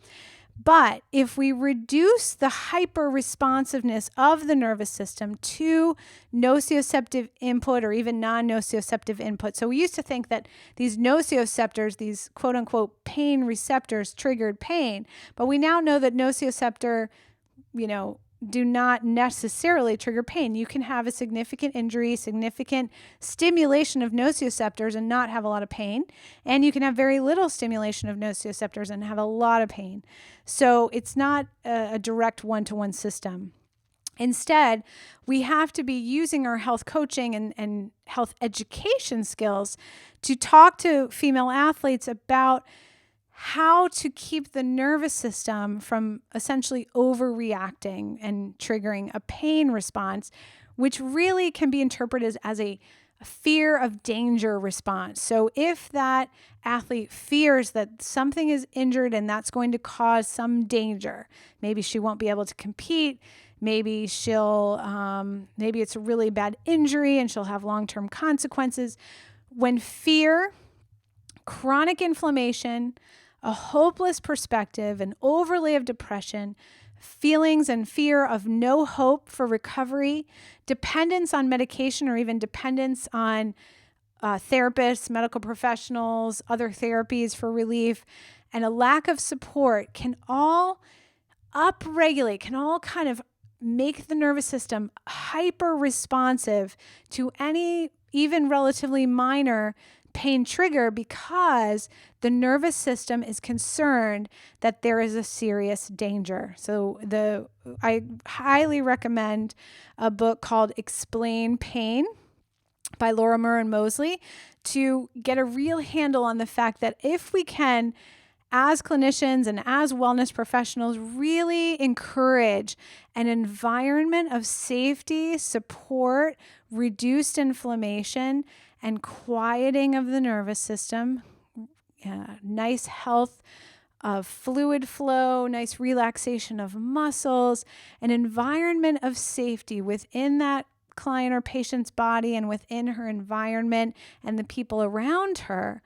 But if we reduce the hyper responsiveness of the nervous system to nociceptive input or even non-nociceptive input. So we used to think that these nociceptors, these quote unquote pain receptors, triggered pain, but we now know that nociceptor, do not necessarily trigger pain. You can have a significant injury, significant stimulation of nociceptors and not have a lot of pain. And you can have very little stimulation of nociceptors and have a lot of pain. So it's not a direct one-to-one system. Instead, we have to be using our health coaching and health education skills to talk to female athletes about how to keep the nervous system from essentially overreacting and triggering a pain response, which really can be interpreted as a fear of danger response. So if that athlete fears that something is injured and that's going to cause some danger, maybe she won't be able to compete, maybe it's a really bad injury and she'll have long-term consequences. When fear, chronic inflammation, a hopeless perspective, an overlay of depression, feelings and fear of no hope for recovery, dependence on medication or even dependence on therapists, medical professionals, other therapies for relief, and a lack of support can all upregulate, can all kind of make the nervous system hyper responsive to any even relatively minor pain trigger because the nervous system is concerned that there is a serious danger. So I highly recommend a book called Explain Pain by Laura Murren Mosley to get a real handle on the fact that if we can, as clinicians and as wellness professionals, really encourage an environment of safety, support, reduced inflammation, and quieting of the nervous system, nice health of fluid flow, nice relaxation of muscles, an environment of safety within that client or patient's body and within her environment and the people around her,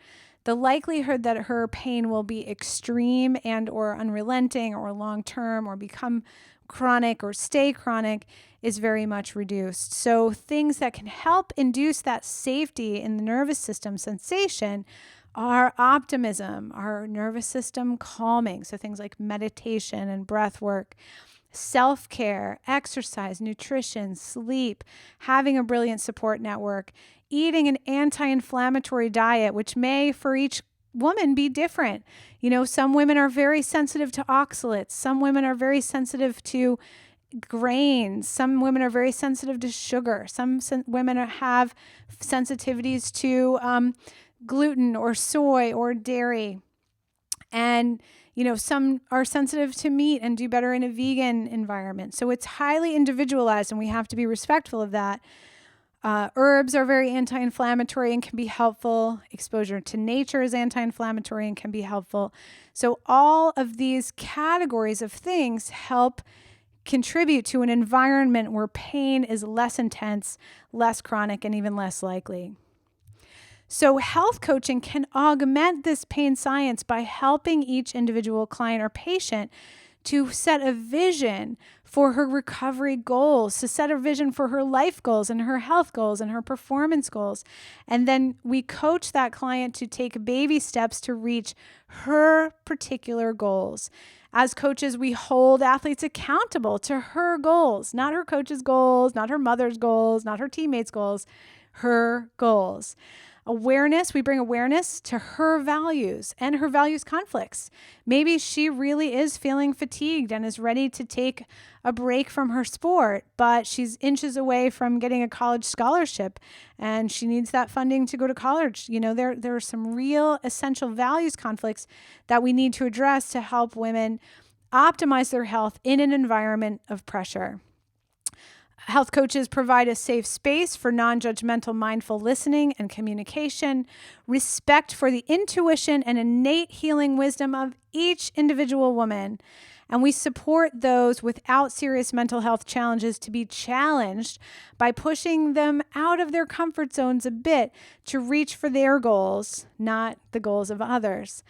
the likelihood that her pain will be extreme and or unrelenting or long-term or become chronic or stay chronic is very much reduced. So things that can help induce that safety in the nervous system sensation are optimism, our nervous system calming. So things like meditation and breath work, self-care, exercise, nutrition, sleep, having a brilliant support network, eating an anti-inflammatory diet, which may for each woman be different. Some women are very sensitive to oxalates. Some women are very sensitive to grains. Some women are very sensitive to sugar. Some women have sensitivities to gluten or soy or dairy. And, some are sensitive to meat and do better in a vegan environment. So it's highly individualized and we have to be respectful of that. Herbs are very anti-inflammatory and can be helpful. Exposure to nature is anti-inflammatory and can be helpful. So all of these categories of things help contribute to an environment where pain is less intense, less chronic, and even less likely. So health coaching can augment this pain science by helping each individual client or patient to set a vision for her recovery goals, to set a vision for her life goals and her health goals and her performance goals. And then we coach that client to take baby steps to reach her particular goals. As coaches, we hold athletes accountable to her goals, not her coach's goals, not her mother's goals, not her teammates' goals, her goals. Awareness, we bring awareness to her values and her values conflicts. Maybe she really is feeling fatigued and is ready to take a break from her sport, but she's inches away from getting a college scholarship and she needs that funding to go to college. There are some real essential values conflicts that we need to address to help women optimize their health in an environment of pressure. Health coaches provide a safe space for non-judgmental, mindful listening and communication, respect for the intuition and innate healing wisdom of each individual woman. And we support those without serious mental health challenges to be challenged by pushing them out of their comfort zones a bit to reach for their goals, not the goals of others.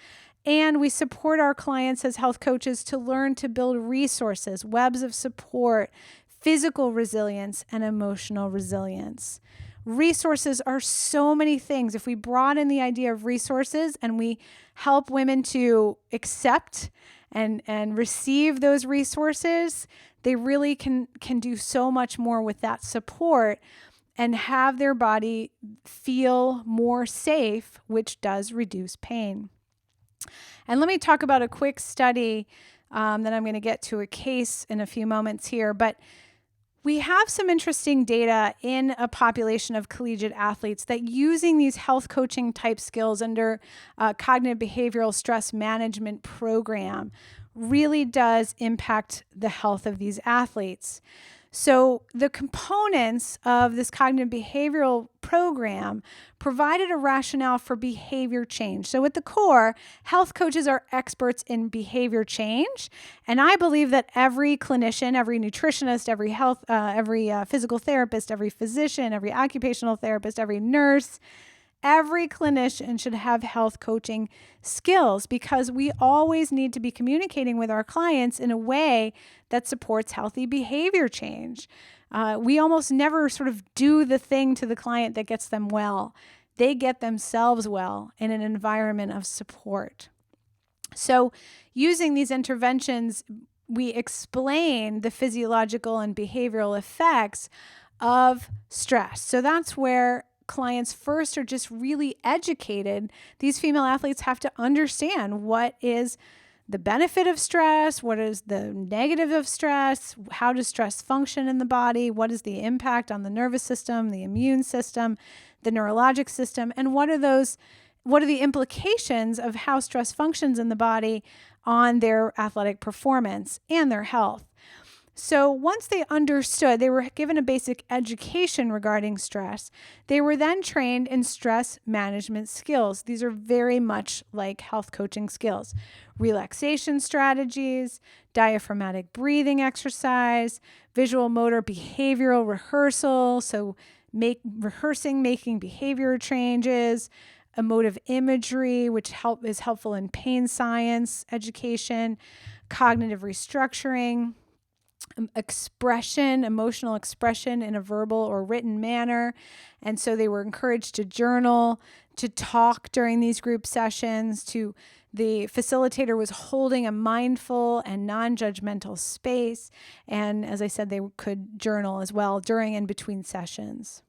And we support our clients as health coaches to learn to build resources, webs of support, physical resilience, and emotional resilience. Resources are so many things. If we broaden the idea of resources and we help women to accept and receive those resources, they really can do so much more with that support and have their body feel more safe, which does reduce pain. And let me talk about a quick study that I'm going to get to a case in a few moments here. But we have some interesting data in a population of collegiate athletes that using these health coaching type skills under a cognitive behavioral stress management program really does impact the health of these athletes. So the components of this cognitive behavioral program provided a rationale for behavior change. So at the core, health coaches are experts in behavior change. And I believe that every clinician, every nutritionist, every physical therapist, every physician, every occupational therapist, every nurse, every clinician should have health coaching skills because we always need to be communicating with our clients in a way that supports healthy behavior change. We almost never sort of do the thing to the client that gets them well. They get themselves well in an environment of support. So using these interventions, we explain the physiological and behavioral effects of stress. So that's where clients first are just really educated. These female athletes have to understand what is the benefit of stress, what is the negative of stress, how does stress function in the body, what is the impact on the nervous system, the immune system, the neurologic system, and what are the implications of how stress functions in the body on their athletic performance and their health. So once they understood, they were given a basic education regarding stress. They were then trained in stress management skills. These are very much like health coaching skills. Relaxation strategies, diaphragmatic breathing exercise, visual motor behavioral rehearsal, so making behavior changes, emotive imagery, which is helpful in pain science education, cognitive restructuring, emotional expression in a verbal or written manner. And so they were encouraged to journal, to talk during these group sessions, the facilitator was holding a mindful and non-judgmental space. And as I said, they could journal as well during and between sessions.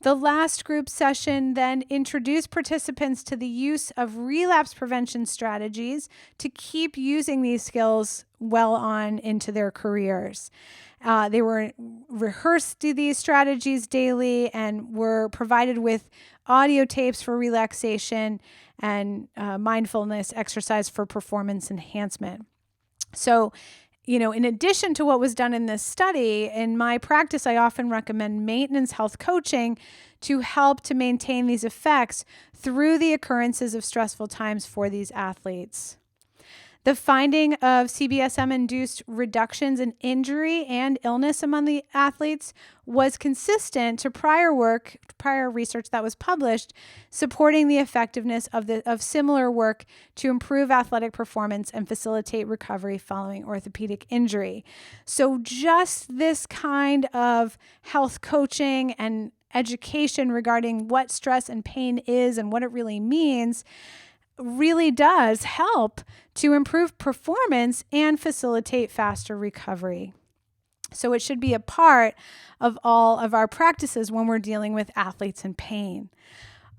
The last group session then introduced participants to the use of relapse prevention strategies to keep using these skills well on into their careers. They were rehearsed these strategies daily and were provided with audio tapes for relaxation and mindfulness exercise for performance enhancement. So, in addition to what was done in this study, in my practice, I often recommend maintenance health coaching to help to maintain these effects through the occurrences of stressful times for these athletes. The finding of CBSM-induced reductions in injury and illness among the athletes was consistent to prior research that was published, supporting the effectiveness of similar work to improve athletic performance and facilitate recovery following orthopedic injury. So just this kind of health coaching and education regarding what stress and pain is and what it really means really does help to improve performance and facilitate faster recovery. So it should be a part of all of our practices when we're dealing with athletes in pain.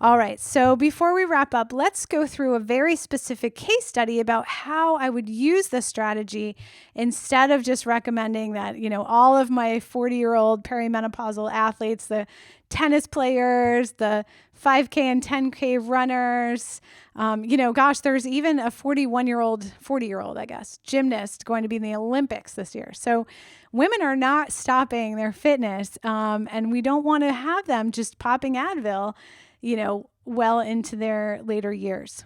All right, so before we wrap up, let's go through a very specific case study about how I would use this strategy instead of just recommending that, all of my 40-year-old perimenopausal athletes, the tennis players, the 5K and 10K runners, there's even a 40-year-old, I guess, gymnast going to be in the Olympics this year. So women are not stopping their fitness, and we don't want to have them just popping Advil, well into their later years.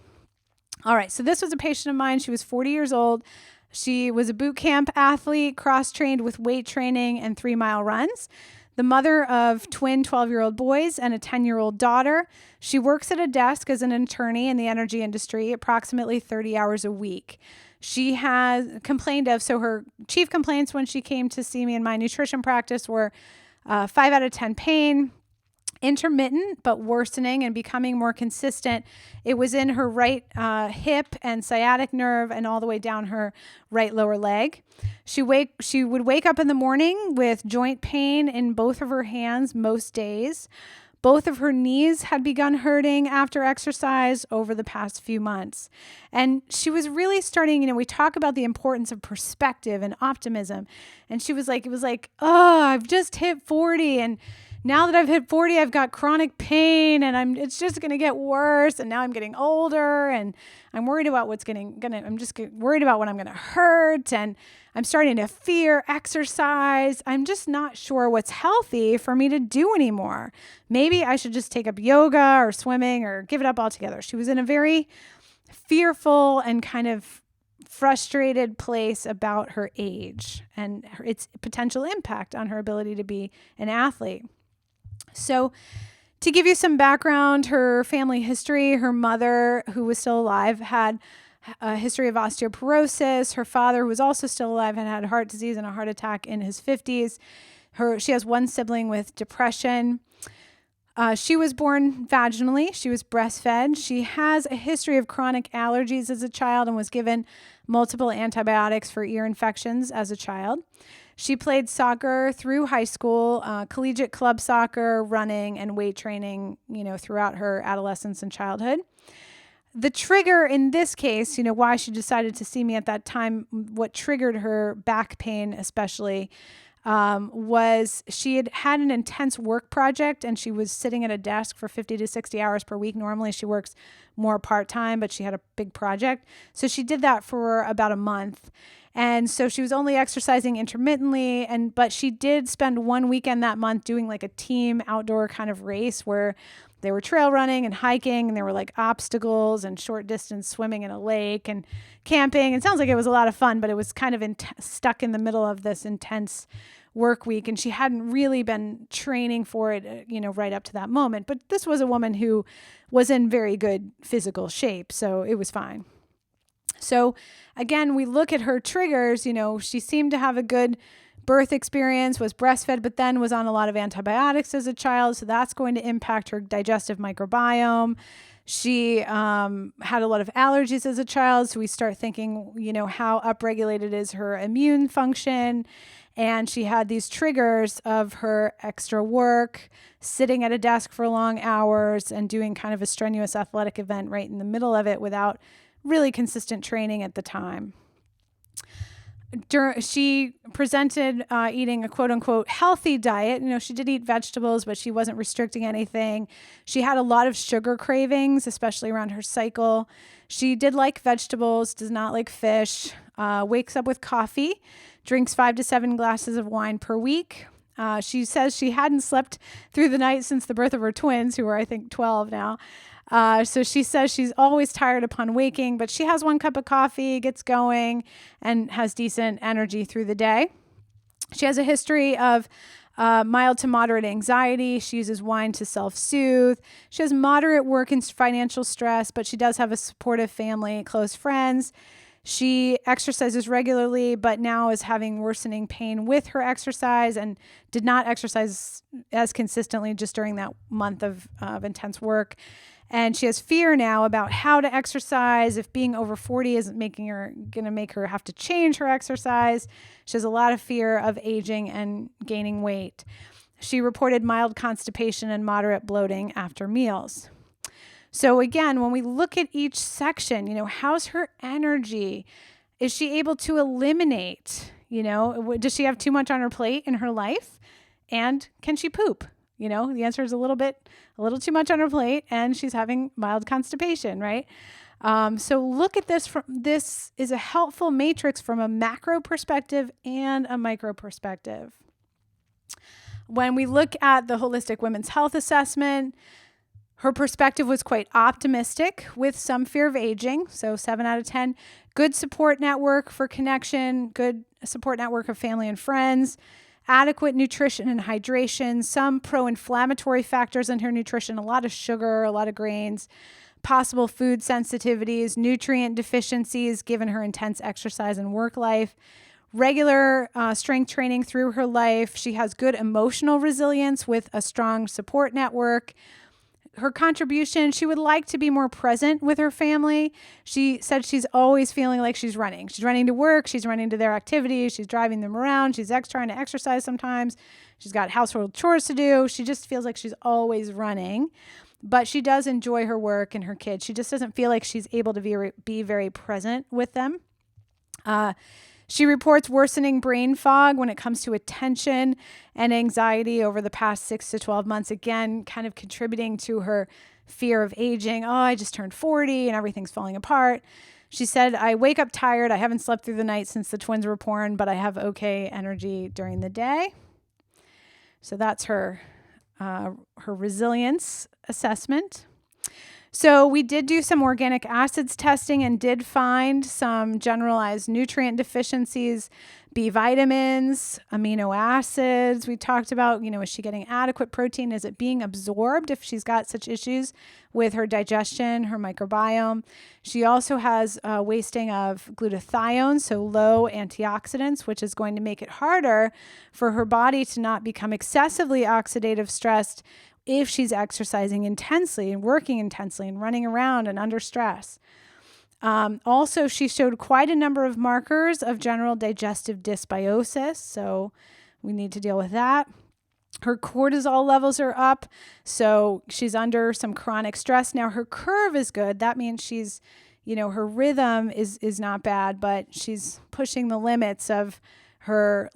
All right, so this was a patient of mine. She was 40 years old. She was a boot camp athlete, cross-trained with weight training and 3-mile runs. the mother of twin 12-year-old boys and a 10-year-old daughter. She works at a desk as an attorney in the energy industry, approximately 30 hours a week. She has complained of, so her chief complaints when she came to see me in my nutrition practice were 5 out of 10 pain, intermittent but worsening and becoming more consistent. It was in her right hip and sciatic nerve and all the way down her right lower leg. She would wake up in the morning with joint pain in both of her hands most days. Both of her knees had begun hurting after exercise over the past few months. And she was really starting, we talk about the importance of perspective and optimism. And she was like, it was like, oh, I've just hit 40. And now that I've hit 40, I've got chronic pain and it's just going to get worse. And now I'm getting older and I'm worried about I'm just worried about when I'm going to hurt. And I'm starting to fear exercise. I'm just not sure what's healthy for me to do anymore. Maybe I should just take up yoga or swimming or give it up altogether. She was in a very fearful and kind of frustrated place about her age and its potential impact on her ability to be an athlete. So to give you some background, her family history, her mother, who was still alive, had a history of osteoporosis. Her father, who was also still alive, had heart disease and a heart attack in his 50s. She has one sibling with depression. She was born vaginally. She was breastfed. She has a history of chronic allergies as a child and was given multiple antibiotics for ear infections as a child. She played soccer through high school, collegiate club soccer, running, and weight training, throughout her adolescence and childhood. The trigger in this case, why she decided to see me at that time, what triggered her back pain especially, was she had an intense work project and she was sitting at a desk for 50 to 60 hours per week. Normally she works more part-time, but she had a big project. So she did that for about a month. And so she was only exercising intermittently, but she did spend one weekend that month doing like a team outdoor kind of race where they were trail running and hiking, and there were like obstacles and short distance swimming in a lake and camping. It sounds like it was a lot of fun, but it was kind of stuck in the middle of this intense work week, and she hadn't really been training for it, right up to that moment. But this was a woman who was in very good physical shape, so it was fine. So again, we look at her triggers. She seemed to have a good birth experience, was breastfed, but then was on a lot of antibiotics as a child. So that's going to impact her digestive microbiome. She had a lot of allergies as a child. So we start thinking, how upregulated is her immune function? And she had these triggers of her extra work, sitting at a desk for long hours and doing kind of a strenuous athletic event right in the middle of it without really consistent training at the time. She presented eating a quote-unquote healthy diet. She did eat vegetables, but she wasn't restricting anything. She had a lot of sugar cravings, especially around her cycle. She did like vegetables, does not like fish, wakes up with coffee, drinks 5 to 7 glasses of wine per week. She says she hadn't slept through the night since the birth of her twins, who are, I think, 12 now. So she says she's always tired upon waking, but she has 1 cup of coffee, gets going, and has decent energy through the day. She has a history of mild to moderate anxiety. She uses wine to self-soothe. She has moderate work and financial stress, but she does have a supportive family, close friends. She exercises regularly, but now is having worsening pain with her exercise and did not exercise as consistently just during that month of intense work. And she has fear now about how to exercise, if being over 40 isn't going to make her have to change her exercise. She has a lot of fear of aging and gaining weight. She reported mild constipation and moderate bloating after meals. So again, when we look at each section, how's her energy? Is she able to eliminate? Does she have too much on her plate in her life? And can she poop? The answer is a little too much on her plate, and she's having mild constipation, right? So look at this. This is a helpful matrix from a macro perspective and a micro perspective. When we look at the holistic women's health assessment, her perspective was quite optimistic with some fear of aging. So 7 out of 10, good support network for connection, good support network of family and friends. adequate nutrition and hydration, some pro-inflammatory factors in her nutrition, a lot of sugar, a lot of grains, possible food sensitivities, nutrient deficiencies given her intense exercise and work life, regular strength training through her life. She has good emotional resilience with a strong support network. Her contribution, she would like to be more present with her family. She said she's always feeling like she's running. She's running to work. She's running to their activities. She's driving them around. She's trying to exercise sometimes. She's got household chores to do. She just feels like she's always running. But she does enjoy her work and her kids. She just doesn't feel like she's able to be very present with them. She reports worsening brain fog when it comes to attention and anxiety over the past 6 to 12 months, again, kind of contributing to her fear of aging. Oh, I just turned 40 and everything's falling apart. She said, I wake up tired. I haven't slept through the night since the twins were born, but I have okay energy during the day. So that's her resilience assessment. So we did do some organic acids testing and did find some generalized nutrient deficiencies, B vitamins, amino acids. We talked about, is she getting adequate protein? Is it being absorbed if she's got such issues with her digestion, her microbiome? She also has wasting of glutathione, so low antioxidants, which is going to make it harder for her body to not become excessively oxidative stressed if she's exercising intensely and working intensely and running around and under stress. Also, she showed quite a number of markers of general digestive dysbiosis, so we need to deal with that. Her cortisol levels are up, so she's under some chronic stress. Now, her curve is good. That means she's, her rhythm is not bad, but she's pushing the limits of her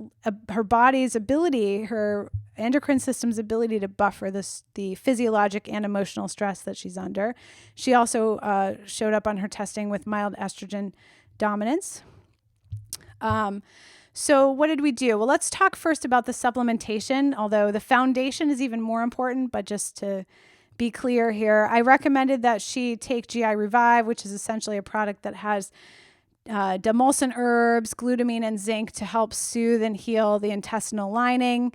body's ability, her endocrine system's ability to buffer the physiologic and emotional stress that she's under. She also showed up on her testing with mild estrogen dominance. So what did we do? Well, let's talk first about the supplementation, although the foundation is even more important, but just to be clear here, I recommended that she take GI Revive, which is essentially a product that has demulcent herbs, glutamine, and zinc to help soothe and heal the intestinal lining.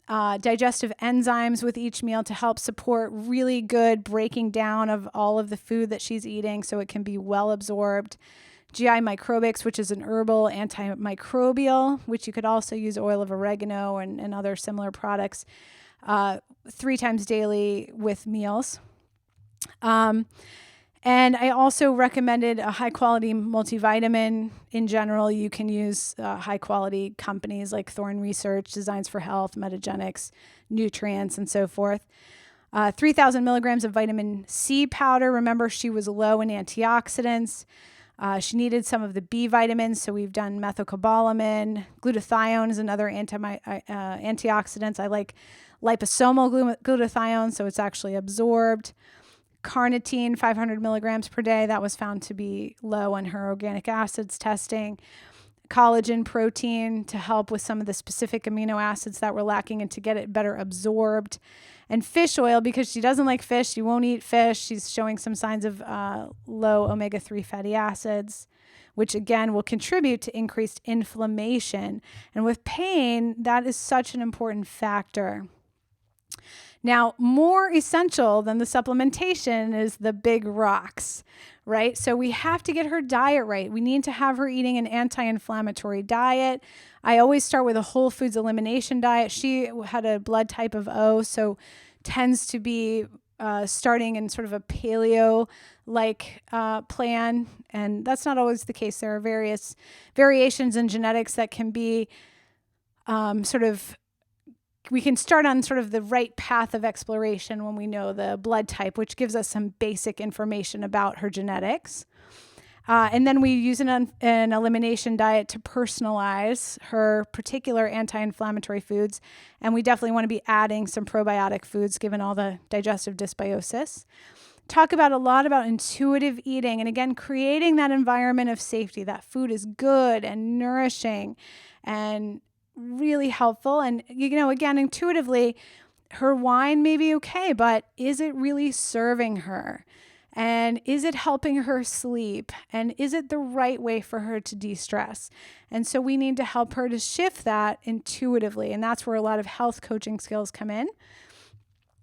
Digestive enzymes with each meal to help support really good breaking down of all of the food that she's eating so it can be well absorbed. GI Microbics, which is an herbal antimicrobial, which you could also use oil of oregano and other similar products 3 times daily with meals. And I also recommended a high-quality multivitamin. In general, you can use high-quality companies like Thorne Research, Designs for Health, Metagenics, Nutrients, and so forth. 3,000 milligrams of vitamin C powder. Remember, she was low in antioxidants. She needed some of the B vitamins, so we've done methylcobalamin. Glutathione is another antioxidant. I like liposomal glutathione, so it's actually absorbed. Carnitine, 500 milligrams per day. That was found to be low on her organic acids testing. Collagen protein to help with some of the specific amino acids that were lacking and to get it better absorbed. And fish oil, because she doesn't like fish. She won't eat fish. She's showing some signs of low omega-3 fatty acids, which again will contribute to increased inflammation. And with pain, that is such an important factor. Now, more essential than the supplementation is the big rocks, right? So we have to get her diet right. We need to have her eating an anti-inflammatory diet. I always start with a whole foods elimination diet. She had a blood type of O, so tends to be starting in sort of a paleo-like plan, and that's not always the case. There are various variations in genetics that can be we can start on sort of the right path of exploration when we know the blood type, which gives us some basic information about her genetics. And then we use an elimination diet to personalize her particular anti-inflammatory foods. And we definitely want to be adding some probiotic foods given all the digestive dysbiosis. Talk about a lot about intuitive eating and again, creating that environment of safety, that food is good and nourishing and really helpful. And, again, intuitively, her wine may be okay, but is it really serving her? And is it helping her sleep? And is it the right way for her to de-stress? And so we need to help her to shift that intuitively. And that's where a lot of health coaching skills come in.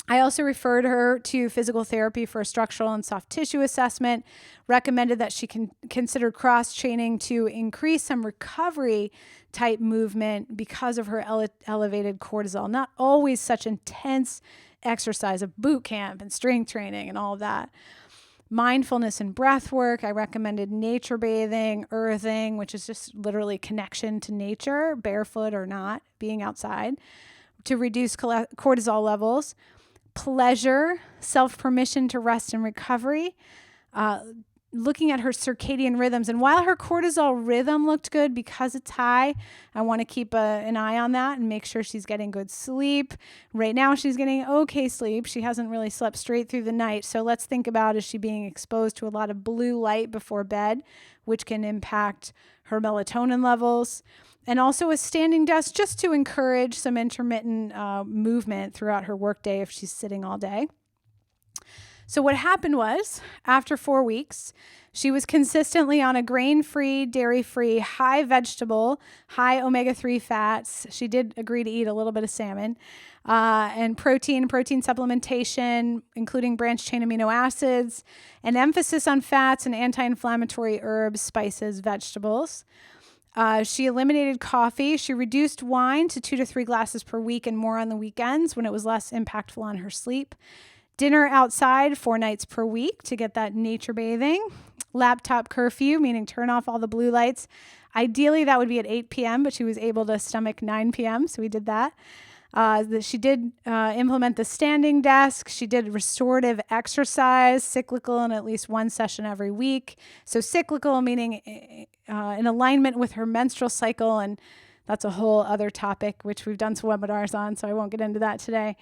I also referred her to physical therapy for a structural and soft tissue assessment, recommended that she can consider cross-training to increase some recovery type movement because of her elevated cortisol. Not always such intense exercise of boot camp and strength training and all of that. Mindfulness and breath work. I recommended nature bathing, earthing, which is just literally connection to nature, barefoot or not, being outside, to reduce cortisol levels. Pleasure, self-permission to rest and recovery, looking at her circadian rhythms. And while her cortisol rhythm looked good because it's high, I want to keep an eye on that and make sure she's getting good sleep. Right now, she's getting okay sleep. She hasn't really slept straight through the night. So let's think about, is she being exposed to a lot of blue light before bed, which can impact her melatonin levels. And also a standing desk just to encourage some intermittent movement throughout her workday if she's sitting all day. So what happened was, after 4 weeks, she was consistently on a grain-free, dairy-free, high vegetable, high omega-3 fats. She did agree to eat a little bit of salmon, and protein supplementation, including branched-chain amino acids, an emphasis on fats and anti-inflammatory herbs, spices, vegetables. She eliminated coffee. She reduced wine to 2 to 3 glasses per week and more on the weekends when it was less impactful on her sleep. Dinner outside 4 nights per week to get that nature bathing. Laptop curfew, meaning turn off all the blue lights. Ideally, that would be at 8 p.m., but she was able to stomach 9 p.m., so we did that. She did implement the standing desk. She did restorative exercise, cyclical in at least 1 session every week. So cyclical meaning in alignment with her menstrual cycle, and that's a whole other topic, which we've done some webinars on, so I won't get into that today.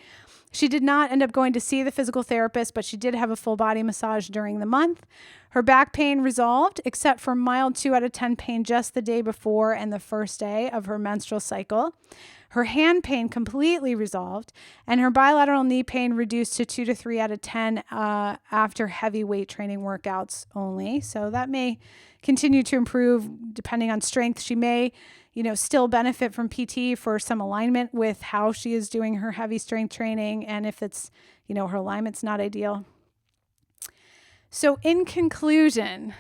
She did not end up going to see the physical therapist, but she did have a full body massage during the month. Her back pain resolved, except for mild 2 out of 10 pain just the day before and the first day of her menstrual cycle. Her hand pain completely resolved, and her bilateral knee pain reduced to 2 to 3 out of 10 after heavy weight training workouts only. So that may continue to improve depending on strength. She may, still benefit from PT for some alignment with how she is doing her heavy strength training, and if it's, her alignment's not ideal. So in conclusion,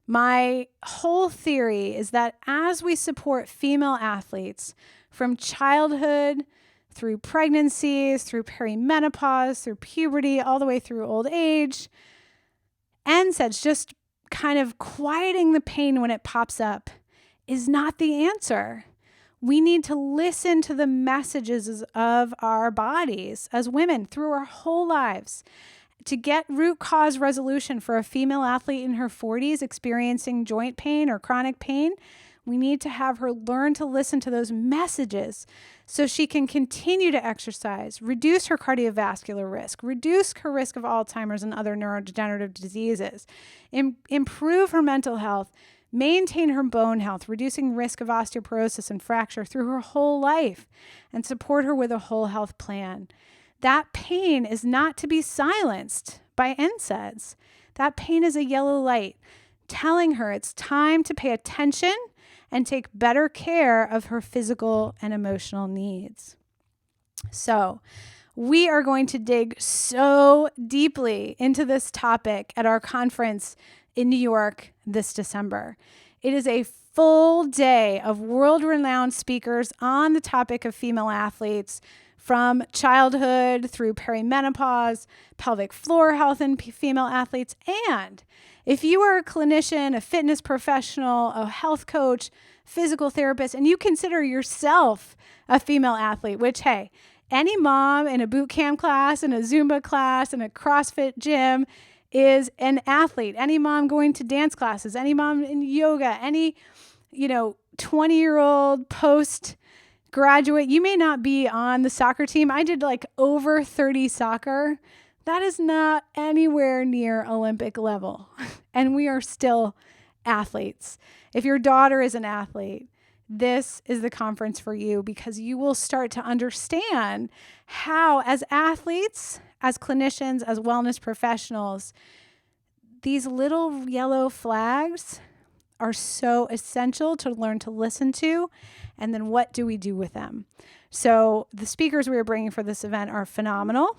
my whole theory is that as we support female athletes from childhood through pregnancies, through perimenopause, through puberty, all the way through old age, NSAIDs, just kind of quieting the pain when it pops up, is not the answer. We need to listen to the messages of our bodies as women through our whole lives. To get root cause resolution for a female athlete in her 40s experiencing joint pain or chronic pain, we need to have her learn to listen to those messages so she can continue to exercise, reduce her cardiovascular risk, reduce her risk of Alzheimer's and other neurodegenerative diseases, improve her mental health, maintain her bone health, reducing risk of osteoporosis and fracture through her whole life, and support her with a whole health plan. That pain is not to be silenced by NSAIDs. That pain is a yellow light telling her it's time to pay attention and take better care of her physical and emotional needs. So we are going to dig so deeply into this topic at our conference in New York this December. It is a full day of world-renowned speakers on the topic of female athletes, from childhood through perimenopause, pelvic floor health in female athletes. And if you are a clinician, a fitness professional, a health coach, physical therapist, and you consider yourself a female athlete, which, hey, any mom in a boot camp class, in a Zumba class, in a CrossFit gym is an athlete. Any mom going to dance classes, any mom in yoga, any, 20-year-old post-graduate, you may not be on the soccer team. I did like over 30 soccer. That is not anywhere near Olympic level. And we are still athletes. If your daughter is an athlete, this is the conference for you, because you will start to understand how, as athletes, as clinicians, as wellness professionals, these little yellow flags are so essential to learn to listen to. And then what do we do with them? So the speakers we are bringing for this event are phenomenal.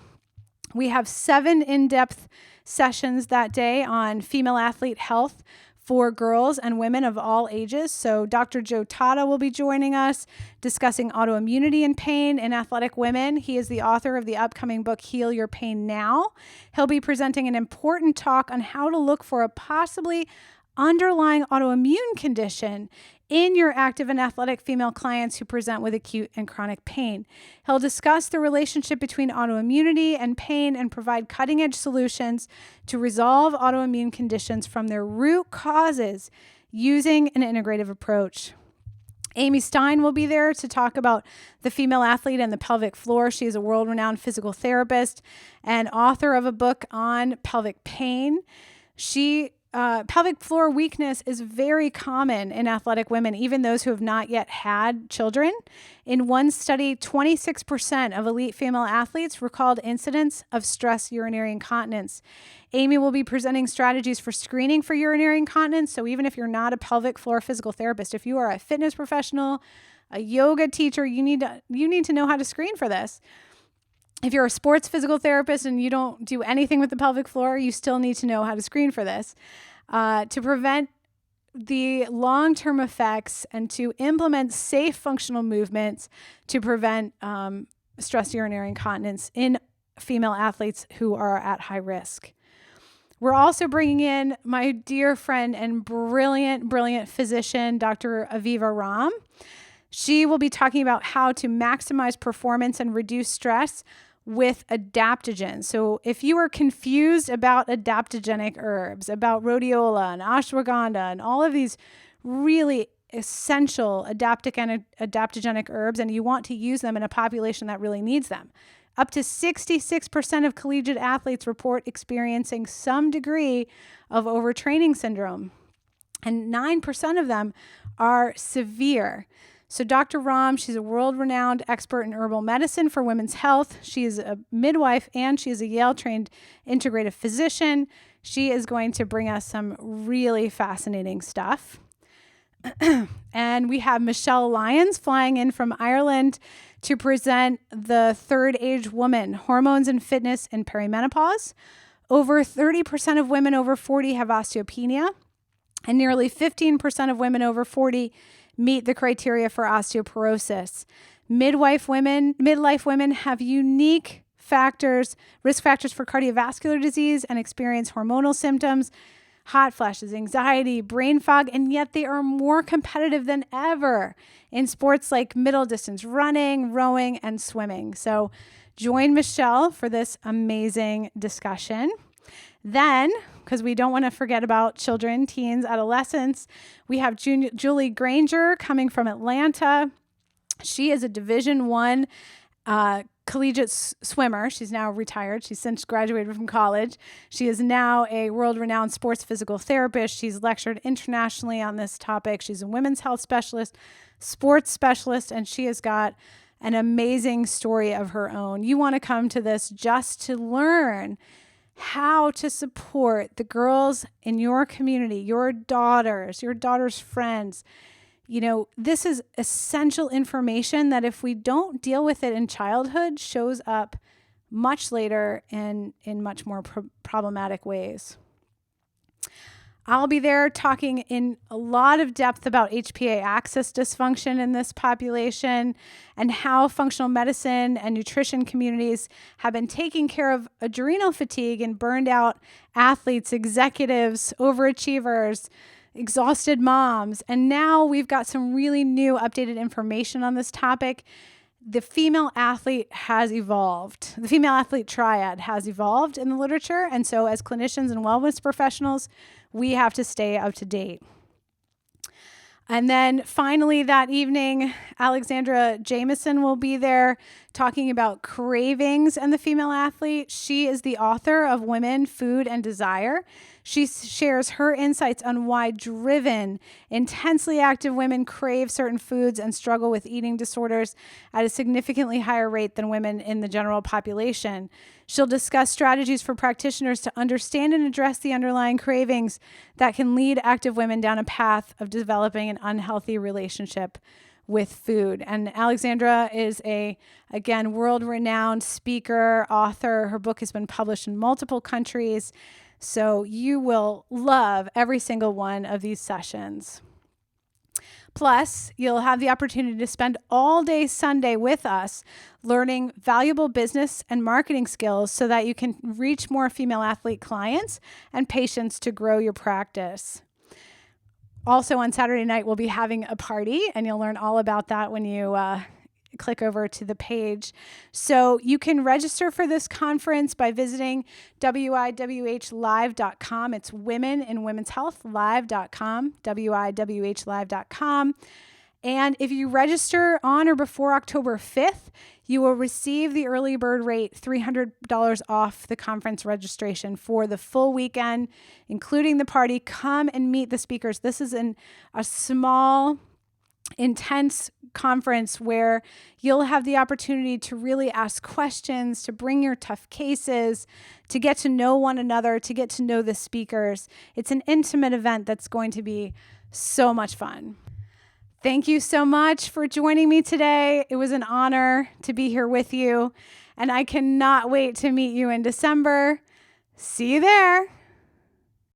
We have 7 in-depth sessions that day on female athlete health for girls and women of all ages. So Dr. Joe Tata will be joining us discussing autoimmunity and pain in athletic women. He is the author of the upcoming book, Heal Your Pain Now. He'll be presenting an important talk on how to look for a possibly underlying autoimmune condition in your active and athletic female clients who present with acute and chronic pain. He'll discuss the relationship between autoimmunity and pain and provide cutting-edge solutions to resolve autoimmune conditions from their root causes using an integrative approach. Amy Stein will be there to talk about the female athlete and the pelvic floor. She is a world-renowned physical therapist and author of a book on pelvic pain. Pelvic floor weakness is very common in athletic women, even those who have not yet had children. In one study, 26% of elite female athletes recalled incidents of stress urinary incontinence. Amy will be presenting strategies for screening for urinary incontinence. So even if you're not a pelvic floor physical therapist, if you are a fitness professional, a yoga teacher, you need to know how to screen for this. If you're a sports physical therapist and you don't do anything with the pelvic floor, you still need to know how to screen for this to prevent the long-term effects and to implement safe functional movements to prevent stress urinary incontinence in female athletes who are at high risk. We're also bringing in my dear friend and brilliant physician, Dr. Aviva Ram. She will be talking about how to maximize performance and reduce stress with adaptogens. So if you are confused about adaptogenic herbs, about rhodiola and ashwagandha and all of these really essential adaptogenic herbs, and you want to use them in a population that really needs them, up to 66% of collegiate athletes report experiencing some degree of overtraining syndrome, and 9% of them are severe. So Dr. Ram, she's a world-renowned expert in herbal medicine for women's health. She is a midwife and she is a Yale-trained integrative physician. She is going to bring us some really fascinating stuff. And we have Michelle Lyons flying in from Ireland to present the third age woman, hormones and fitness in perimenopause. Over 30% of women over 40 have osteopenia, and nearly 15% of women over 40 meet the criteria for osteoporosis. Midlife women have unique risk factors for cardiovascular disease and experience hormonal symptoms, hot flashes, anxiety, brain fog, and yet they are more competitive than ever in sports like middle distance running, rowing, and swimming. So join Michelle for this amazing discussion. Then, because we don't want to forget about children, teens, adolescents, we have Julie Granger coming from Atlanta. She is a Division I collegiate swimmer. She's now retired. She's since graduated from college. She is now a world-renowned sports physical therapist. She's lectured internationally on this topic. She's a women's health specialist, sports specialist, and she has got an amazing story of her own. You want to come to this just to learn how to support the girls in your community, your daughters' friends. You know, this is essential information that if we don't deal with it in childhood, shows up much later and in much more problematic ways. I'll be there talking in a lot of depth about HPA axis dysfunction in this population and how functional medicine and nutrition communities have been taking care of adrenal fatigue and burned out athletes, executives, overachievers, exhausted moms. And now we've got some really new updated information on this topic. The female athlete has evolved. The female athlete triad has evolved in the literature. And so as clinicians and wellness professionals, we have to stay up to date. And then finally that evening, Alexandra Jameson will be there talking about cravings and the female athlete. She is the author of Women, Food, and Desire. She shares her insights on why driven, intensely active women crave certain foods and struggle with eating disorders at a significantly higher rate than women in the general population. She'll discuss strategies for practitioners to understand and address the underlying cravings that can lead active women down a path of developing an unhealthy relationship with food. And Alexandra is again, world-renowned speaker, author. Her book has been published in multiple countries. So you will love every single one of these sessions. Plus, you'll have the opportunity to spend all day Sunday with us learning valuable business and marketing skills so that you can reach more female athlete clients and patients to grow your practice. Also on Saturday night, we'll be having a party, and you'll learn all about that when you click over to the page. So you can register for this conference by visiting wiwhlive.com. It's Women in Women's Health Live.com, wiwhlive.com. And if you register on or before October 5th, you will receive the early bird rate, $300 off the conference registration for the full weekend, including the party. Come and meet the speakers. This is a small, intense conference where you'll have the opportunity to really ask questions, to bring your tough cases, to get to know one another, to get to know the speakers. It's an intimate event that's going to be so much fun. Thank you so much for joining me today. It was an honor to be here with you, and I cannot wait to meet you in December. See you there.